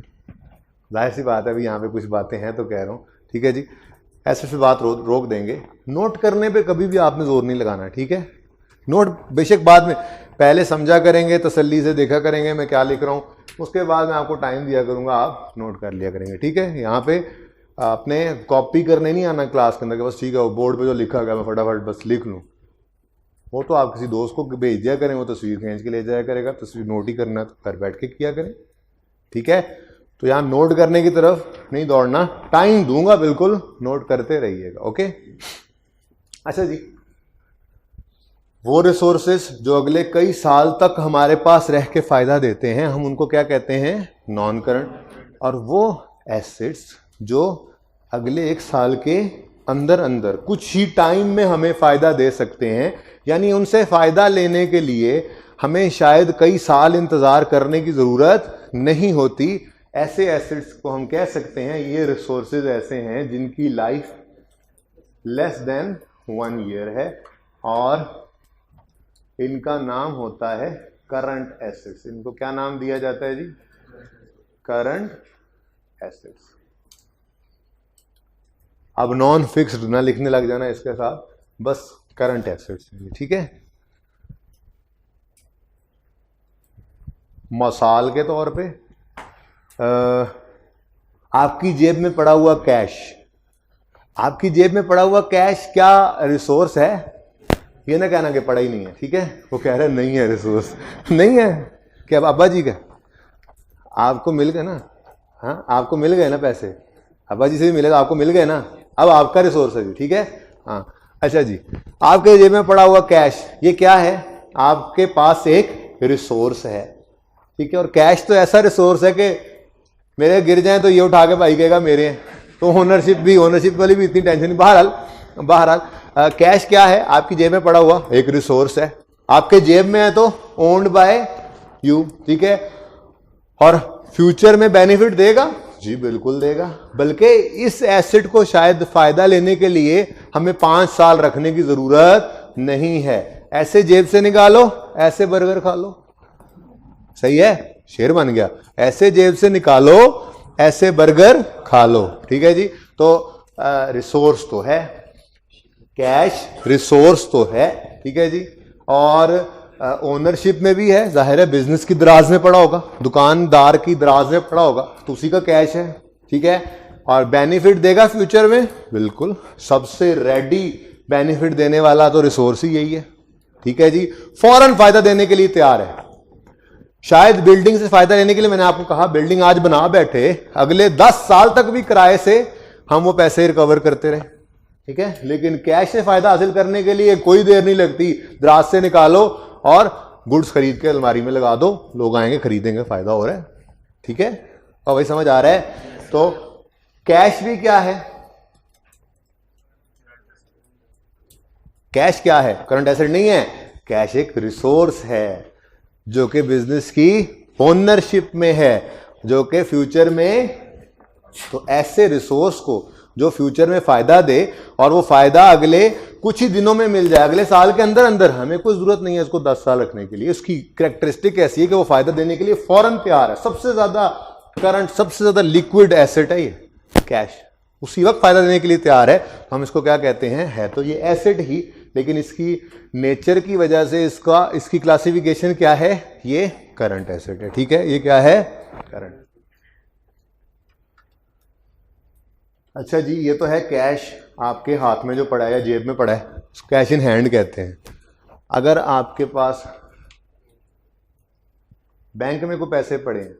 जाहिर सी बात है, अभी यहाँ पे कुछ बातें हैं तो कह रहा हूँ। ठीक है जी, एसेट्स पे बात रोक देंगे। नोट करने पे कभी भी आपने जोर नहीं लगाना, ठीक है? नोट बेशक बाद में, पहले समझा करेंगे, तसल्ली से देखा करेंगे मैं क्या लिख रहा हूँ, उसके बाद मैं आपको टाइम दिया करूँगा, आप नोट कर लिया करेंगे। ठीक है, यहाँ पे आपने कॉपी करने नहीं आना क्लास के अंदर, बस ठीक है वो बोर्ड पे जो लिखा गया मैं फटाफट बस लिख लूँ। वो तो आप किसी दोस्त को भेज दिया करें, वो तस्वीर खींच के ले जाया करेगा। तस्वीर नोट ही करना तो घर बैठ के किया करें। ठीक है, तो यहाँ नोट करने की तरफ नहीं दौड़ना, टाइम दूंगा बिल्कुल, नोट करते रहिएगा। ओके, अच्छा जी, वो रिसोर्सेज जो अगले कई साल तक हमारे पास रह के फायदा देते हैं, हम उनको क्या कहते हैं? Non current. और वो एसेट्स जो अगले 1 साल के अंदर अंदर कुछ ही टाइम में हमें फायदा दे सकते हैं, यानी उनसे फायदा लेने के लिए हमें शायद कई साल इंतजार करने की जरूरत नहीं होती, ऐसे एसेट्स को हम कह सकते हैं ये रिसोर्सेज ऐसे हैं जिनकी लाइफ लेस देन 1 ईयर है और इनका नाम होता है करंट एसेट्स। इनको क्या नाम दिया जाता है जी? Current assets. अब नॉन फिक्स्ड ना लिखने लग जाना इसके साथ, बस करंट एसेट्स। ठीक है, मिसाल के तौर पे आपकी जेब में पड़ा हुआ कैश, आपकी जेब में पड़ा हुआ कैश क्या रिसोर्स है? ये ना कहना कि पड़ा ही नहीं है। ठीक है, वो कह रहे नहीं है, रिसोर्स नहीं है। क्या अब्बा जी का आपको मिल गए ना? हाँ, आपको मिल गए ना पैसे, अब्बा जी से भी मिलेगा, आपको मिल गए ना, अब आपका रिसोर्स है जी। ठीक है, हाँ अच्छा जी, आपके जेब में पड़ा हुआ कैश ये क्या है? आपके पास एक रिसोर्स है। ठीक है, और कैश तो ऐसा रिसोर्स है कि मेरे गिर जाए तो ये उठा के भाई कहेगा मेरे हैं, तो ओनरशिप वाली भी इतनी टेंशन नहीं। बहरहाल कैश क्या है? आपकी जेब में पड़ा हुआ एक रिसोर्स है, आपके जेब में है तो ओन्ड बाय यू। ठीक है, और फ्यूचर में बेनिफिट देगा जी, बिल्कुल देगा, बल्कि इस एसेट को शायद फायदा लेने के लिए हमें 5 साल रखने की जरूरत नहीं है। ऐसे जेब से निकालो, ऐसे बर्गर खा लो। सही है, शेर बन गया। ऐसे जेब से निकालो, ऐसे बर्गर खा लो। ठीक है जी, तो रिसोर्स तो है, कैश रिसोर्स तो है। ठीक है जी, और ओनरशिप में भी है, जाहिर है बिजनेस की दराज में पड़ा होगा, दुकानदार की दराज में पड़ा होगा, तो उसी का कैश है। ठीक है, और बेनिफिट देगा फ्यूचर में, बिल्कुल सबसे रेडी बेनिफिट देने वाला तो रिसोर्स ही यही है। ठीक है जी, फौरन फायदा देने के लिए तैयार है। शायद बिल्डिंग से फायदा लेने के लिए मैंने आपको कहा बिल्डिंग आज बना बैठे, अगले 10 साल तक भी किराए से हम वो पैसे रिकवर करते रहे। ठीक है, लेकिन कैश से फायदा हासिल करने के लिए कोई देर नहीं लगती, दराज से निकालो और गुड्स खरीद के अलमारी में लगा दो, लोग आएंगे खरीदेंगे, फायदा हो रहा है। ठीक है, और भाई समझ आ रहा है? तो कैश भी क्या है? कैश क्या है? करंट एसेट नहीं है, कैश एक रिसोर्स है जो कि बिजनेस की ओनरशिप में है, जो कि फ्यूचर में तो ऐसे रिसोर्स को जो फ्यूचर में फायदा दे और वो फायदा अगले कुछ ही दिनों में मिल जाए, अगले साल के अंदर अंदर, हमें कोई जरूरत नहीं है इसको 10 साल रखने के लिए। इसकी कैरेक्टरिस्टिक ऐसी है कि वो फायदा देने के लिए फौरन तैयार है। सबसे ज्यादा करंट, सबसे ज्यादा लिक्विड एसेट है ये कैश, उसी वक्त फायदा देने के लिए तैयार है। हम इसको क्या कहते हैं, है तो ये एसेट ही, लेकिन इसकी नेचर की वजह से इसकी क्लासिफिकेशन क्या है, ये करंट एसेट है। ठीक है, ये क्या है, करंट। अच्छा जी, ये तो है कैश आपके हाथ में जो पड़ा है या जेब में पड़ा है, कैश इन हैंड कहते हैं। अगर आपके पास बैंक में कोई पैसे पड़े हैं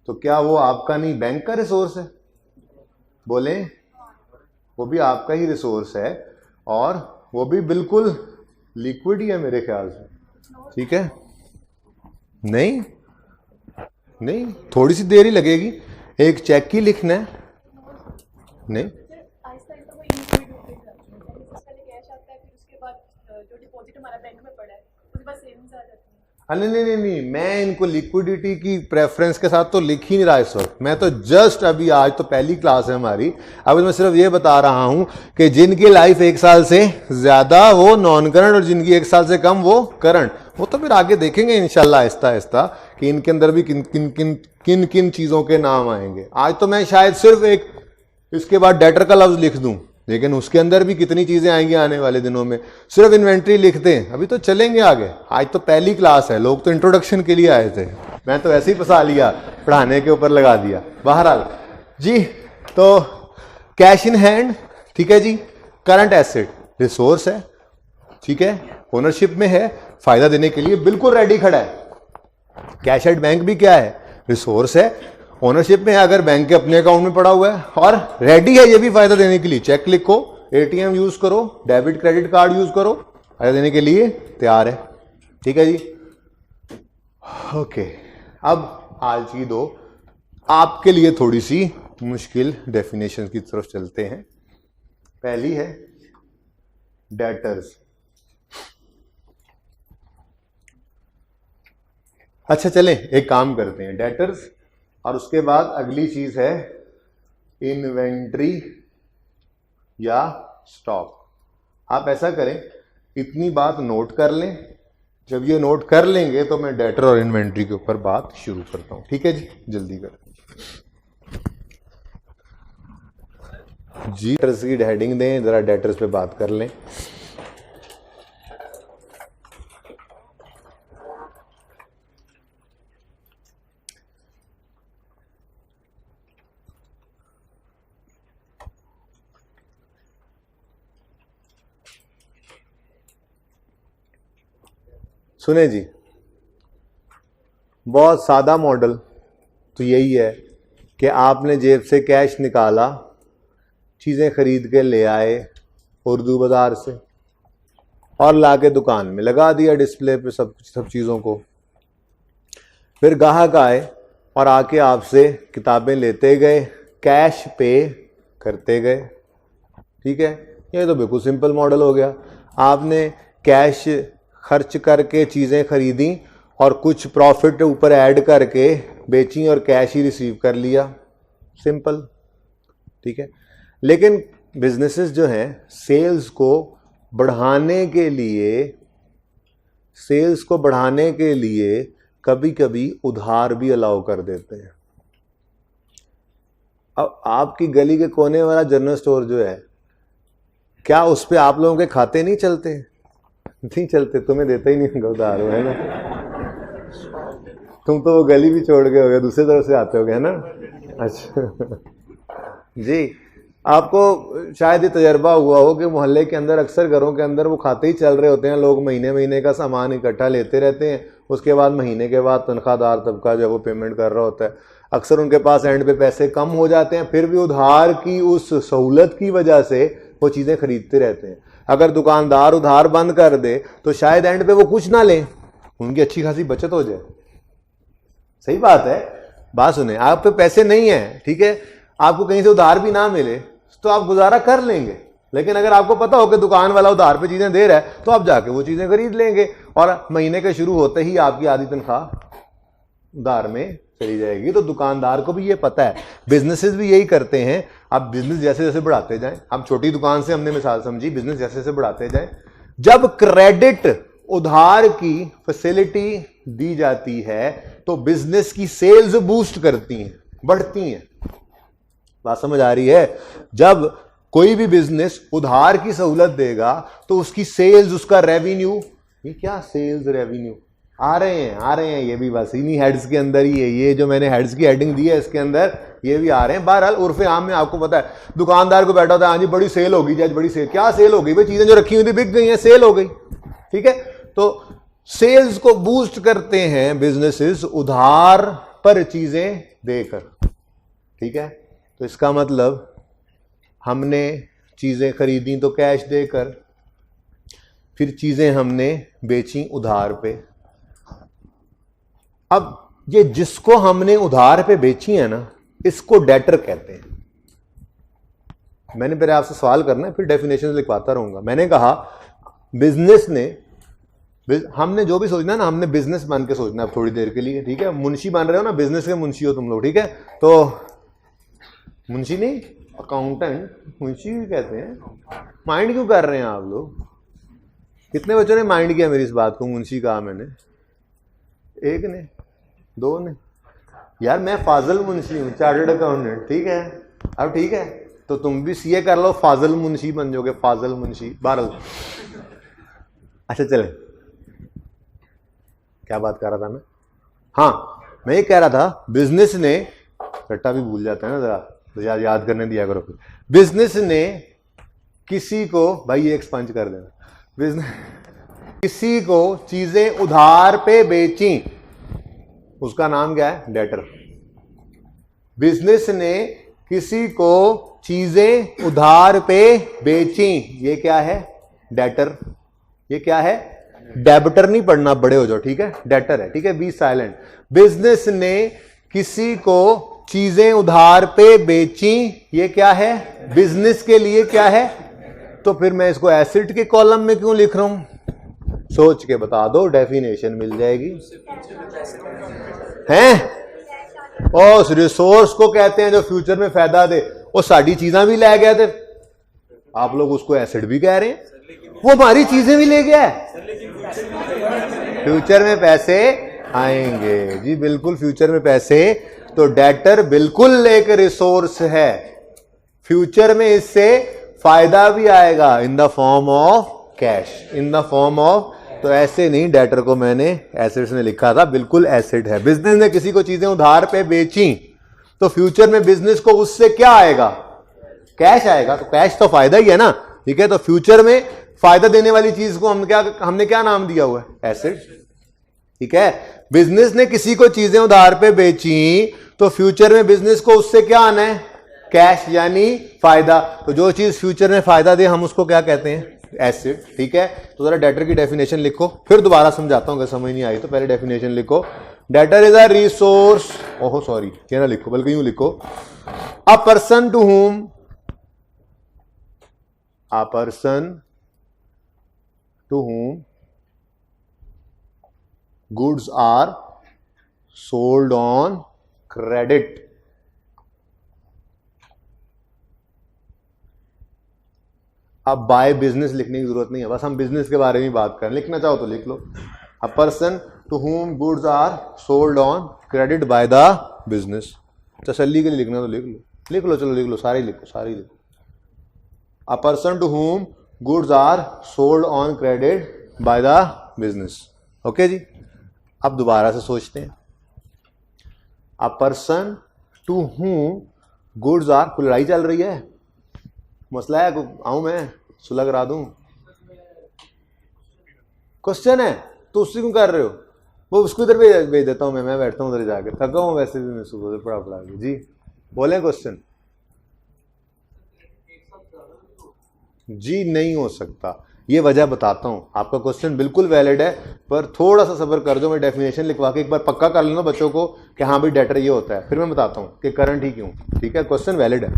तो क्या वो आपका नहीं, बैंक का रिसोर्स है? बोले, वो भी आपका ही रिसोर्स है और वो भी बिल्कुल लिक्विड ही है मेरे ख्याल से। ठीक है, नहीं नहीं, थोड़ी सी देर ही लगेगी, एक चेक ही लिखना है। नहीं, नहीं, मैं इनको लिक्विडिटी की प्रेफरेंस के साथ तो लिख ही नहीं रहा इस वक्त। मैं तो जस्ट अभी, आज तो पहली क्लास है हमारी, अभी मैं सिर्फ ये बता रहा हूं कि जिनकी लाइफ 1 साल से ज्यादा वो नॉन करंट और जिनकी 1 साल से कम वो करंट, वो तो फिर आगे देखेंगे इंशाल्लाह आहिस्ता आहिस्ता कि इनके अंदर भी किन किन चीजों के नाम आएंगे। आज तो मैं शायद सिर्फ एक इसके बाद डेटर का लफ्ज लिख दूं, लेकिन उसके अंदर भी कितनी चीजें आएंगी आने वाले दिनों में। सिर्फ इन्वेंट्री लिखते हैं, अभी तो चलेंगे आगे। आज तो पहली क्लास है, लोग तो इंट्रोडक्शन के लिए आए थे, मैं तो ऐसे ही फंसा लिया, पढ़ाने के ऊपर लगा दिया। बहरहाल जी, तो कैश इन हैंड, ठीक है जी, करंट एसेट, रिसोर्स है, ठीक है, ओनरशिप में है, फायदा देने के लिए बिल्कुल रेडी खड़ा है। कैश एट बैंक भी क्या है, रिसोर्स है, ओनरशिप में है, अगर बैंक के अपने अकाउंट में पड़ा हुआ है और रेडी है ये भी फायदा देने के लिए। चेक लिखो, एटीएम यूज करो, डेबिट क्रेडिट कार्ड यूज करो, फायदा देने के लिए तैयार है। ठीक है जी, ओके। अब आज की दो आपके लिए थोड़ी सी मुश्किल डेफिनेशन की तरफ चलते हैं। पहली है डेटर्स। अच्छा चलें, एक काम करते हैं, डेटर्स और उसके बाद अगली चीज है इन्वेंट्री या स्टॉक। आप ऐसा करें, इतनी बात नोट कर लें, जब ये नोट कर लेंगे तो मैं डेटर और इन्वेंट्री के ऊपर बात शुरू करता हूं। ठीक है जी, जल्दी करें जी। डेटर्स की हेडिंग दें, जरा डेटर्स पे बात कर लें। सुने जी, बहुत सादा मॉडल तो यही है कि आपने जेब से कैश निकाला, चीज़ें खरीद के ले आए उर्दू बाज़ार से और लाके दुकान में लगा दिया डिस्प्ले पे सब चीज़ों को। फिर ग्राहक आए और आके आपसे किताबें लेते गए, कैश पे करते गए। ठीक है, ये तो बिल्कुल सिंपल मॉडल हो गया। आपने कैश खर्च करके चीज़ें खरीदी और कुछ प्रॉफिट ऊपर ऐड करके बेची और कैश ही रिसीव कर लिया, सिंपल। ठीक है, लेकिन बिजनेसेस जो हैं सेल्स को बढ़ाने के लिए कभी कभी उधार भी अलाउ कर देते हैं। अब आपकी गली के कोने वाला जनरल स्टोर जो है, क्या उस पर आप लोगों के खाते नहीं चलते? नहीं चलते, तुम्हें देता ही नहीं उधार, है ना? तुम तो वो गली भी छोड़ गए होगे, दूसरी तरफ से आते होगे, है ना? अच्छा जी, आपको शायद ये तजर्बा हुआ हो कि मोहल्ले के अंदर अक्सर घरों के अंदर वो खाते ही चल रहे होते हैं, लोग महीने महीने का सामान इकट्ठा लेते रहते हैं, उसके बाद महीने के बाद तनख्वाहदार तबका जो है वो पेमेंट कर रहा होता है। अक्सर उनके पास एंड पे पैसे कम हो जाते हैं, फिर भी उधार की उस सहूलत की वजह से वो चीज़ें खरीदते रहते हैं। अगर दुकानदार उधार बंद कर दे तो शायद एंड पे वो कुछ ना लें, उनकी अच्छी खासी बचत हो जाए। सही बात है, बात सुने, आप पे पैसे नहीं है, ठीक है, आपको कहीं से उधार भी ना मिले तो आप गुजारा कर लेंगे, लेकिन अगर आपको पता हो कि दुकान वाला उधार पे चीजें दे रहा है तो आप जाके वो चीजें खरीद लेंगे और महीने के शुरू होते ही आपकी आधी तनख्वाह उधार में चली जाएगी। तो दुकानदार को भी ये पता है, बिजनेसेस भी यही करते हैं। आप बिजनेस जैसे जैसे बढ़ाते जाएं, हम छोटी दुकान से हमने मिसाल समझी, बिजनेस जैसे जैसे बढ़ाते जाएं, जब क्रेडिट उधार की फैसिलिटी दी जाती है तो बिजनेस की सेल्स बूस्ट करती हैं, बढ़ती हैं। बात समझ आ रही है? जब कोई भी बिजनेस उधार की सहूलत देगा तो उसकी सेल्स, उसका रेवेन्यू, ये क्या सेल्स रेवेन्यू आ रहे हैं, ये भी बस इन्हीं हेड्स के अंदर ही है। ये जो मैंने हेड्स की हेडिंग दी है इसके अंदर ये भी आ रहे हैं। बहरहाल उर्फे आम में आपको पता है, दुकानदार को बैठा होता है, हाँ जी बड़ी सेल होगी जी, आज बड़ी सेल। क्या सेल हो गई भाई? चीजें जो रखी हुई थी बिक गई हैं, सेल हो गई। ठीक है, तो सेल्स को बूस्ट करते हैं बिजनेसेस उधार पर चीजें देकर। ठीक है, तो इसका मतलब हमने चीजें खरीदी तो कैश देकर, फिर चीजें हमने बेची उधार पे। अब ये जिसको हमने उधार पे बेची है ना, इसको डेटर कहते हैं। मैंने पहले आपसे सवाल करना है, फिर डेफिनेशन लिखवाता रहूंगा। मैंने कहा बिजनेस ने, हमने जो भी सोचना है ना, हमने बिजनेस बन के सोचना है थोड़ी देर के लिए। ठीक है, मुंशी बन रहे हो ना, बिजनेस के मुंशी हो तुम लोग। ठीक है, तो मुंशी नहीं, अकाउंटेंट, मुंशी भी कहते हैं। माइंड क्यों कर रहे हैं आप लोग? कितने बच्चों ने माइंड किया मेरी इस बात को? मुंशी कहा मैंने, एक ने, दो ने। यार मैं फाजल मुंशी हूँ, चार्टर्ड अकाउंटेंट। ठीक है, अब ठीक है, तो तुम भी सीए कर लो, फाजल मुंशी बन जाओगे, फाजल मुंशी। बहरहाल अच्छा चले, क्या बात कर रहा था मैं? हाँ, मैं ये कह रहा था बिजनेस ने, रट्टा भी भूल जाता है ना जरा, तो याद करने दिया करो। बिजनेस ने किसी को, भाई ये एक्सपंज कर देना, बिजनेस किसी को चीजें उधार पे बेची, उसका नाम क्या है? डेटर। बिजनेस ने किसी को चीजें उधार पे बेची, ये क्या है? डेटर। ये क्या है? डेबिटर नहीं पढ़ना, बड़े हो जाओ। ठीक है, डेटर है। ठीक है, बी साइलेंट। बिजनेस ने किसी को चीजें उधार पे बेची, ये क्या है? बिजनेस के लिए क्या है? तो फिर मैं इसको एसेट के कॉलम में क्यों लिख रहा हूं? सोच के बता दो, डेफिनेशन मिल जाएगी। हैं? उस रिसोर्स को कहते हैं जो फ्यूचर में फायदा दे। वो साड़ी चीजें भी ले गया थे, आप लोग उसको एसेट भी कह रहे हैं। वो हमारी चीजें भी ले गया है, फ्यूचर में पैसे आएंगे जी, बिल्कुल फ्यूचर में पैसे। तो डेटर बिल्कुल एक रिसोर्स है, फ्यूचर में इससे फायदा भी आएगा in the form of cash, in the form of. तो ऐसे नहीं, डेटर को मैंने एसेट्स में लिखा था, बिल्कुल एसेट है। बिजनेस ने किसी को चीजें उधार पे बेची, तो फ्यूचर में बिजनेस को उससे क्या आएगा? कैश आएगा। तो कैश तो फायदा ही है ना। ठीक है, तो फ्यूचर में फायदा देने वाली चीज को हमने क्या नाम दिया हुआ है? एसेट। ठीक है, बिजनेस ने किसी को चीजें उधार पे बेची, तो फ्यूचर में बिजनेस को उससे क्या आना है? कैश, यानी फायदा। तो जो चीज फ्यूचर में फायदा दे हम उसको क्या कहते हैं? एसेट। ठीक है, तो जरा डेटर की डेफिनेशन लिखो, फिर दोबारा समझाता हूं अगर समझ नहीं आई तो। पहले डेफिनेशन लिखो, डेटर इज अ रिसोर्स, ओहो सॉरी क्या ना लिखो, बल्कि यूं लिखो, a person to whom, a person to whom goods are sold on credit। अब बाय बिजनेस लिखने की जरूरत नहीं है, बस हम बिजनेस के बारे में बात करें। लिखना चाहो तो लिख लो, a person to whom goods are sold on credit by the business. तसल्ली के लिए लिखना तो लिख लो, लिख लो, चलो लिख लो, सारे लिखो, सारे लिखो। A person to whom goods are sold on credit by the business. Okay जी, अब दोबारा से सोचते हैं। A person to whom goods are, कोई लड़ाई चल रही है, मसला है, आऊं मैं सुलह करा दूं? क्वेश्चन है तो उससे क्यों कर रहे हो? वो उसको इधर भेज देता हूं, मैं बैठता हूं उधर जाकर, थका हूं वैसे भी मैं सुबह से पढ़ा के। जी बोले क्वेश्चन। जी नहीं हो सकता, ये वजह बताता हूं। आपका क्वेश्चन बिल्कुल वैलिड है, पर थोड़ा सा सब्र कर दो, मैं डेफिनेशन लिखवा के एक बार पक्का कर लेना बच्चों को कि हाँ भाई डेटर ये होता है, फिर मैं बताता हूं कि करंट ही क्यों। ठीक है, क्वेश्चन वैलिड है।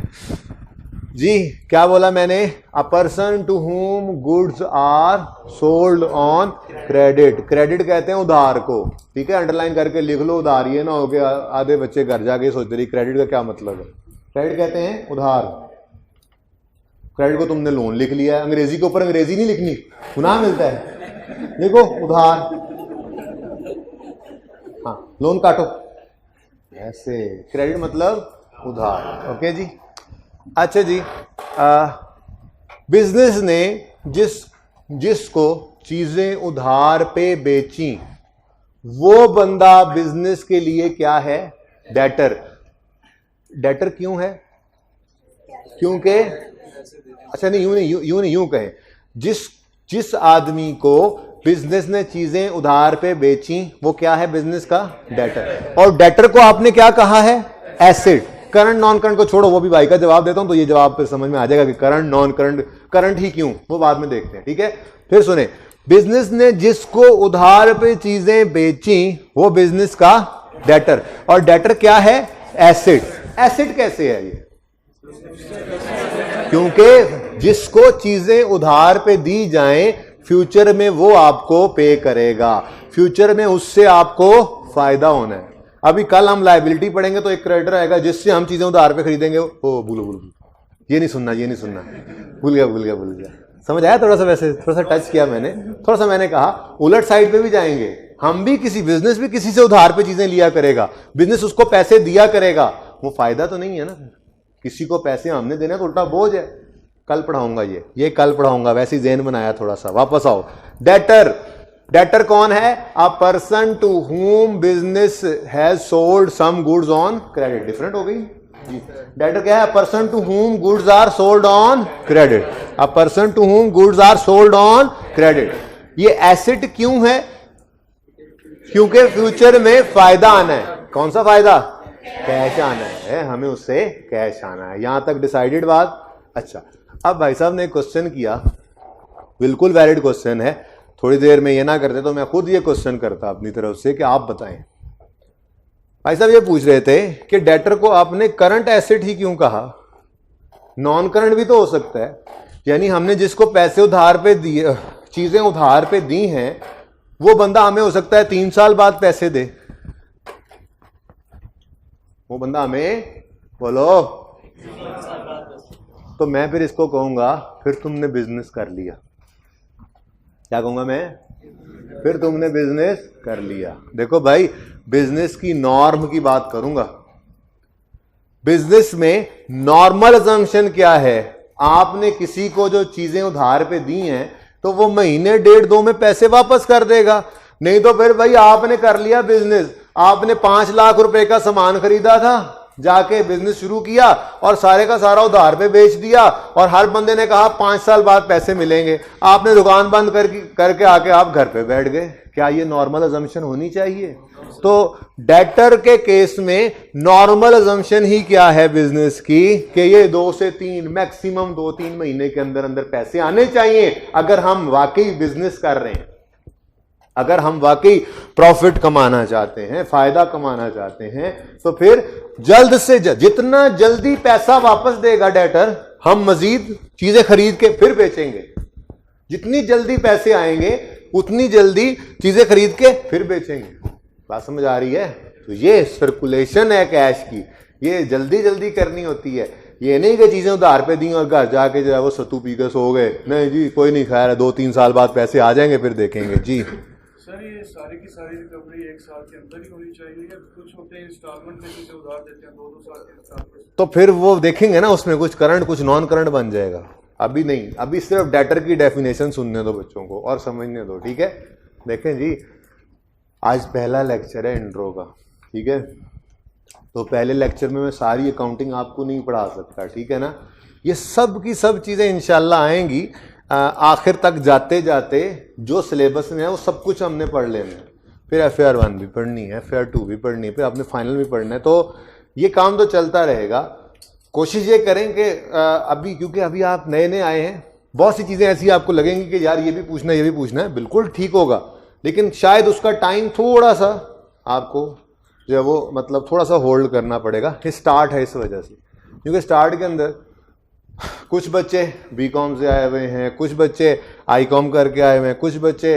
जी क्या बोला मैंने? A person to whom goods are sold on credit. Credit कहते हैं उधार को, ठीक है, अंडरलाइन करके लिख लो उधार। ये ना हो गया आधे बच्चे घर जाके सोचते रही क्रेडिट का क्या मतलब है। क्रेडिट कहते हैं उधार। क्रेडिट को तुमने लोन लिख लिया है, अंग्रेजी के ऊपर अंग्रेजी नहीं लिखनी, गुनाह मिलता है। देखो उधार, हाँ लोन काटो, ऐसे क्रेडिट मतलब उधार। ओके जी, अच्छा जी। बिजनेस ने जिसको चीजें उधार पे बेची वो बंदा बिजनेस के लिए क्या है? डेटर। डेटर क्यों है? क्योंकि अच्छा नहीं, यूं कहें, जिस आदमी को बिजनेस ने चीजें उधार पे बेची वो क्या है? बिजनेस का डेटर। और डेटर को आपने क्या कहा है? एसेट। करंट नॉन करंट को छोड़ो, वो भी भाई का जवाब देता हूं तो ये जवाब फिर समझ में आ जाएगा कि करंट नॉन करंट, करंट ही क्यों, वो बाद में देखते हैं, ठीक है। फिर सुने, बिजनेस ने जिसको उधार पे चीजें बेची वो बिजनेस का डेटर। और डेटर क्या है? एसेट। एसेट कैसे है ये? क्योंकि जिसको चीजें उधार पे दी जाएं फ्यूचर में वो आपको पे करेगा, फ्यूचर में उससे आपको फायदा होना है। अभी कल हम लायबिलिटी पढ़ेंगे तो एक क्रेडिटर आएगा जिससे हम चीजें उधार पे खरीदेंगे। ओ बोलो ये नहीं सुनना, ये नहीं सुनना, भूल गया। समझ आया? थोड़ा सा वैसे थोड़ा सा टच किया मैंने, थोड़ा सा मैंने कहा उलट साइड पे भी जाएंगे। हम भी किसी बिजनेस भी किसी से उधार पे चीजें लिया करेगा, बिजनेस उसको पैसे दिया करेगा, वो फायदा तो नहीं है ना। किसी को पैसे हमने देने तो उल्टा बोझ है। कल पढ़ाऊंगा ये कल पढ़ाऊंगा, वैसे ही ज़हन बनाया थोड़ा सा। वापस आओ। डेटर। डेटर कौन है? A person to whom business has sold some goods on credit. Different हो गई। डेटर क्या है? A person to whom goods are sold on credit. A person to whom goods are sold on credit. ये asset क्यों है? क्योंकि future में फायदा आना है। कौन सा फायदा? कैश आना है, हमें उससे कैश आना है। यहां तक डिसाइडेड बात? अच्छा, अब भाई साहब ने क्वेश्चन किया, बिल्कुल वैलिड क्वेश्चन है। थोड़ी देर में ये ना करते तो मैं खुद ये क्वेश्चन करता अपनी तरफ से कि आप बताएं। भाई साहब ये पूछ रहे थे कि डेटर को आपने करंट एसेट ही क्यों कहा? नॉन करंट भी तो हो सकता है। यानी हमने जिसको पैसे उधार पे दिए, चीजें उधार पे दी हैं, वो बंदा हमें हो सकता है 3 साल बाद पैसे दे। वो बंदा हमें, बोलो, तो मैं फिर इसको कहूंगा फिर तुमने बिजनेस कर लिया। क्या कहूंगा मैं? फिर तुमने बिजनेस कर लिया। देखो भाई, बिजनेस की नॉर्म की बात करूंगा। बिजनेस में नॉर्मल असम्पशन क्या है? आपने किसी को जो चीजें उधार पे दी हैं तो वो महीने 1.5-2 में पैसे वापस कर देगा। नहीं तो फिर भाई आपने कर लिया बिजनेस, आपने 5 लाख रुपए का सामान खरीदा था, जाके बिजनेस शुरू किया और सारे का सारा उधार पे बेच दिया और हर बंदे ने कहा 5 साल बाद पैसे मिलेंगे। आपने दुकान बंद करके आके आप घर पे बैठ गए। क्या ये नॉर्मल अजम्पशन होनी चाहिए? तो डेटर के केस में नॉर्मल अजम्पशन ही क्या है बिजनेस की कि ये 2 से 3 मैक्सिमम 2-3 महीने के अंदर अंदर पैसे आने चाहिए। अगर हम वाकई बिजनेस कर रहे हैं, अगर हम वाकई प्रॉफिट कमाना चाहते हैं, फायदा कमाना चाहते हैं, तो फिर जल्द से जल्द, जितना जल्दी पैसा वापस देगा डेटर, हम मजीद चीजें खरीद के फिर बेचेंगे। जितनी जल्दी पैसे आएंगे उतनी जल्दी चीजें खरीद के फिर बेचेंगे। बात समझ आ रही है? तो ये सर्कुलेशन है कैश की, ये जल्दी जल्दी करनी होती है। ये नहीं कि चीजें उधार पे दी और घर जाके जो है वो सत्तू पी के सो गए। नहीं जी, कोई नहीं, खैर 2-3 साल बाद पैसे आ जाएंगे फिर देखेंगे जी। सर ये सारी की सारी रिकवरी 1 साल के अंदर ही होनी चाहिए या कुछ होते हैं इंस्टॉलमेंट में जिसे उधार देते हैं 2-2 साल के इंस्टॉलमेंट? तो फिर वो देखेंगे ना, उसमें कुछ करंट कुछ नॉन करंट बन जाएगा। अभी नहीं, अभी सिर्फ डेटर की डेफिनेशन सुनने दो बच्चों को और समझने दो, ठीक है। देखें जी, आज पहला लेक्चर है इंट्रो का, ठीक है। तो पहले लेक्चर में मैं सारी अकाउंटिंग आपको नहीं पढ़ा सकता, ठीक है ना। ये सब की सब चीज़ें इंशाल्लाह आएंगी। आखिर तक जाते जाते जो सिलेबस में है वो सब कुछ हमने पढ़ लेना है। फिर FAR 1 भी पढ़नी है, FAR 2 भी पढ़नी है, फिर आपने फाइनल भी पढ़ना है। तो ये काम तो चलता रहेगा। कोशिश ये करें कि अभी, क्योंकि अभी आप नए नए आए हैं, बहुत सी चीज़ें ऐसी आपको लगेंगी कि यार ये भी पूछना है, ये भी पूछना है, बिल्कुल ठीक होगा, लेकिन शायद उसका टाइम थोड़ा सा आपको जो है वो मतलब थोड़ा सा होल्ड करना पड़ेगा। ये स्टार्ट है इस वजह से, क्योंकि स्टार्ट के अंदर कुछ बच्चे बीकॉम से आए हुए हैं, कुछ बच्चे आईकॉम करके आए हुए हैं, कुछ बच्चे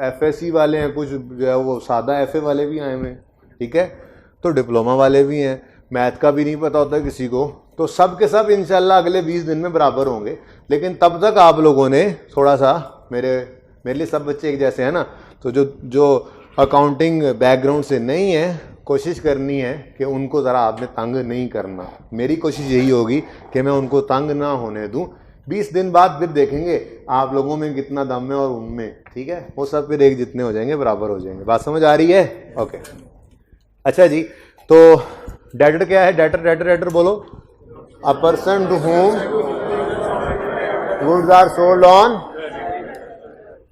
एफएससी वाले हैं, कुछ जो है वो सादा एफए वाले भी आए हुए हैं, ठीक है। तो डिप्लोमा वाले भी हैं, मैथ का भी नहीं पता होता किसी को, तो सब के सब इंशाल्लाह अगले 20 दिन में बराबर होंगे। लेकिन तब तक आप लोगों ने थोड़ा सा, मेरे लिए सब बच्चे एक जैसे हैं ना, तो जो अकाउंटिंग बैकग्राउंड से नहीं है, कोशिश करनी है कि उनको ज़रा आपने तंग नहीं करना। मेरी कोशिश यही होगी कि मैं उनको तंग ना होने दूं। 20 दिन बाद फिर देखेंगे आप लोगों में कितना दम है और उनमें, ठीक है, वो सब फिर एक जितने हो जाएंगे, बराबर हो जाएंगे। बात समझ आ रही है? ओके, अच्छा जी। तो डेटर क्या है? डेटर बोलो। A person to whom goods are sold on.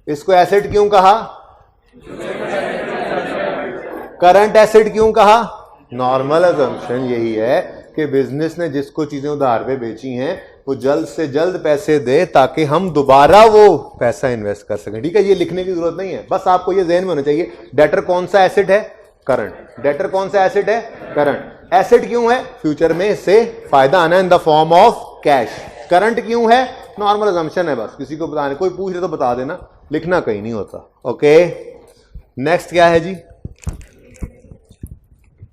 इसको एसेट क्यों कहा? करंट एसेट क्यों कहा? नॉर्मल अजम्पशन यही है कि बिजनेस ने जिसको चीजें उधार पे बेची हैं वो जल्द से जल्द पैसे दे ताकि हम दोबारा वो पैसा इन्वेस्ट कर सकें, ठीक है। ये लिखने की जरूरत नहीं है, बस आपको ये ज़हन में होना चाहिए। डेटर कौन सा एसेट है? करंट। डेटर कौन सा एसेट है? करंट। एसेट क्यों है? फ्यूचर में इससे फायदा आना in the form of cash. Current क्यों है? नॉर्मल अजम्पशन है, बस किसी को बताने, कोई पूछ रहे तो बता देना, लिखना कहीं नहीं होता। ओके, नेक्स्ट क्या है जी?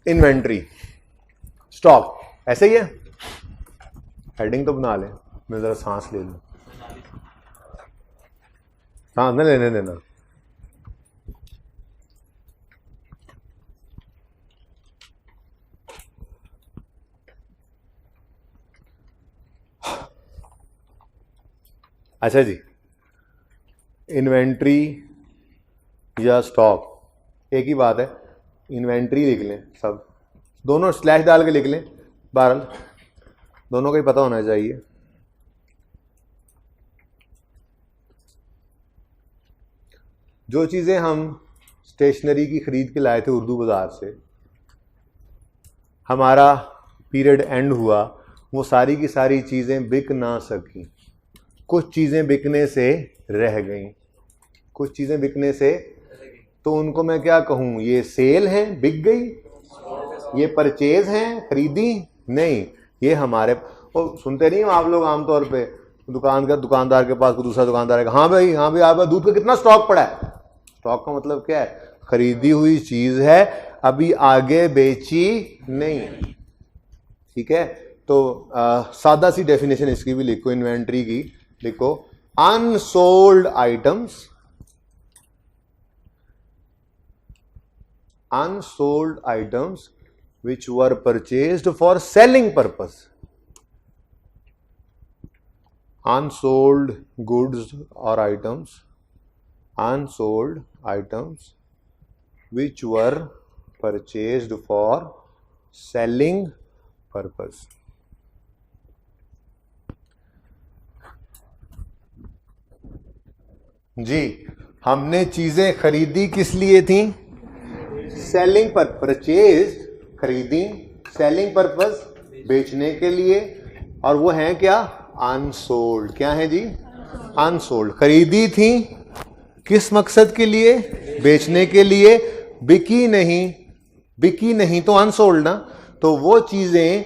Inventory, stock. ऐसे ही है, हेडिंग तो बना ले, मैं जरा सांस ले लूं, सांस न लेने देना। अच्छा जी, इन्वेंट्री या स्टॉक एक ही बात है। इन्वेंट्री लिख लें, सब दोनों स्लैश डाल के लिख लें, बहरहाल दोनों का ही पता होना चाहिए। जो चीज़ें हम स्टेशनरी की खरीद के लाए थे उर्दू बाज़ार से, हमारा पीरियड एंड हुआ, वो सारी की सारी चीज़ें बिक ना सकी। कुछ चीज़ें बिकने से रह गई, कुछ चीज़ें बिकने से, तो उनको मैं क्या कहूँ? ये सेल है, बिक गई। ये परचेज हैं, खरीदी नहीं। ये हमारे, और सुनते नहीं हो आप लोग आमतौर पे, दुकानदार के पास दूसरा दुकानदार है, हाँ भाई आप दूध का कितना स्टॉक पड़ा है? स्टॉक का मतलब क्या है? खरीदी हुई चीज है, अभी आगे बेची नहीं, ठीक है। तो सादा सी डेफिनेशन इसकी भी लिखो, इन्वेंट्री की लिखो, unsold items, unsold items which were purchased for selling purpose. Unsold goods or items, unsold items which were purchased for selling purpose. जी, हमने चीजें खरीदी किस लिए थी? सेलिंग पर, परचेज खरीदी, सेलिंग पर्पस बेचने के लिए, और वो है क्या? अनसोल्ड। क्या है जी? अनसोल्ड। खरीदी थी किस मकसद के लिए? बेचने के लिए। बिकी नहीं तो अनसोल्ड ना। तो वो चीजें,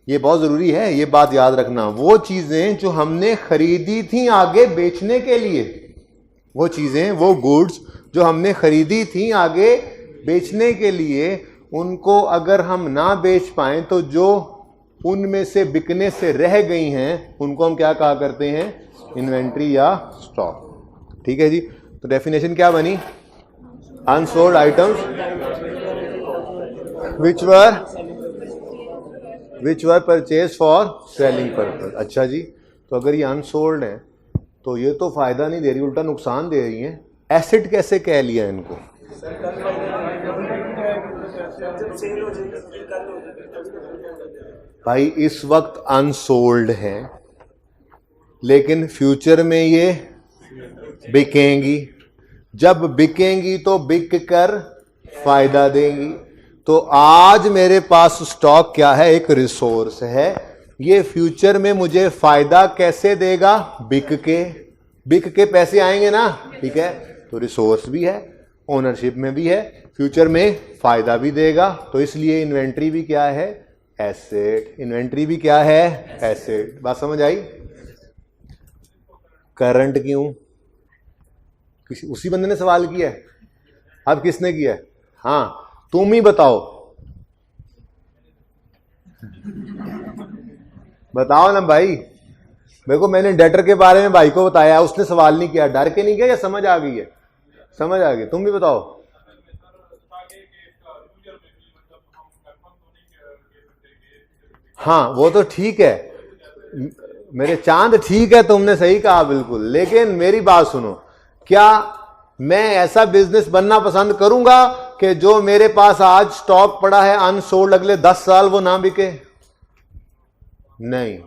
ये बहुत जरूरी है, ये बात याद रखना, वो चीजें जो हमने खरीदी थी आगे बेचने के लिए, वो चीजें, वो गुड्स जो हमने खरीदी थी आगे बेचने के लिए, उनको अगर हम ना बेच पाएं तो जो उनमें से बिकने से रह गई हैं उनको हम क्या कहा करते हैं? इन्वेंट्री या स्टॉक, ठीक है जी। तो डेफिनेशन क्या बनी? Unsold items which were purchase for selling purpose. अच्छा जी, तो अगर ये अनसोल्ड है तो ये तो फायदा नहीं दे रही, उल्टा नुकसान दे रही है। एसेट कैसे कह लिया इनको? भाई इस वक्त अनसोल्ड है, लेकिन फ्यूचर में ये बिकेंगी। जब बिकेंगी तो बिक कर फायदा देंगी। तो आज मेरे पास स्टॉक क्या है? एक रिसोर्स है। ये फ्यूचर में मुझे फायदा कैसे देगा? बिक के पैसे आएंगे ना, ठीक है। तो रिसोर्स भी है, ओनरशिप में भी है, फ्यूचर में फायदा भी देगा। तो इसलिए इन्वेंट्री भी क्या है? एसेट, इन्वेंट्री भी क्या है, एसेट। बात समझ आई? करंट क्यों? किसी उसी बंदे ने सवाल किया है, अब किसने किया है? हाँ तुम ही बताओ, बताओ ना भाई। मेरे को, मैंने डेटर के बारे में भाई को बताया, उसने सवाल नहीं किया, डर के नहीं किया या समझ आ गई है? समझ आ गई। तुम भी बताओ। हाँ वो तो ठीक है मेरे चांद, ठीक है, तुमने सही कहा बिल्कुल, लेकिन मेरी बात सुनो, क्या मैं ऐसा बिजनेस बनना पसंद करूंगा कि जो मेरे पास आज स्टॉक पड़ा है अनसोल्ड, अगले 10 साल वो ना बिके? नहीं,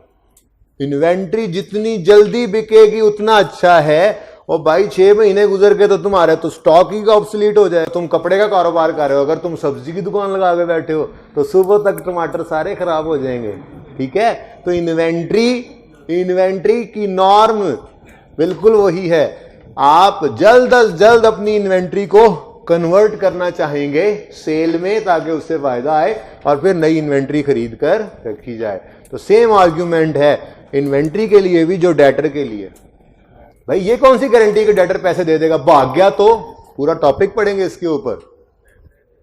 इन्वेंट्री जितनी जल्दी बिकेगी उतना अच्छा है। और भाई 6 महीने गुजर के तो तुम्हारे तो स्टॉक ही का ऑब्सोलीट हो जाए। तुम कपड़े का कारोबार कर रहे हो, अगर तुम सब्जी की दुकान लगा के बैठे हो तो सुबह तक टमाटर सारे खराब हो जाएंगे। ठीक है, तो इन्वेंट्री की नॉर्म बिल्कुल वही है। आप जल्द अज जल्द अपनी इन्वेंट्री को कन्वर्ट करना चाहेंगे सेल में, ताकि उससे फायदा आए और फिर नई इन्वेंट्री खरीद कर रखी जाए। तो सेम आर्ग्यूमेंट है इन्वेंट्री के लिए भी जो डेटर के लिए। भाई ये कौन सी गारंटी कि डेटर पैसे दे देगा? भाग गया तो पूरा टॉपिक पढ़ेंगे इसके ऊपर।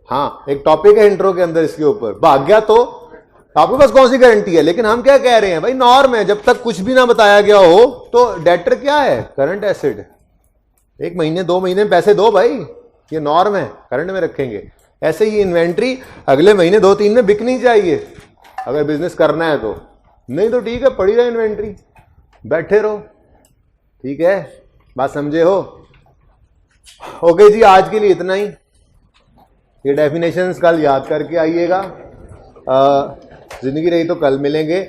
हाँ एक टॉपिक है इंट्रो के अंदर इसके ऊपर, भाग गया तो आपके पास कौन सी गारंटी है? लेकिन हम क्या कह रहे हैं भाई, नॉर्म है, जब तक कुछ भी ना बताया गया हो तो डेटर क्या है? Current asset. 1 महीने 2 महीने पैसे दो भाई, ये नॉर्म है, करंट में रखेंगे। ऐसे ही इन्वेंट्री अगले महीने 2-3 में बिकनी चाहिए अगर बिजनेस करना है तो, नहीं तो ठीक है पड़ी रहे इन्वेंट्री, बैठे रहो। ठीक है, बात समझे हो? ओके जी, आज के लिए इतना ही। ये डेफिनेशंस कल याद करके आइएगा, जिंदगी रही तो कल मिलेंगे।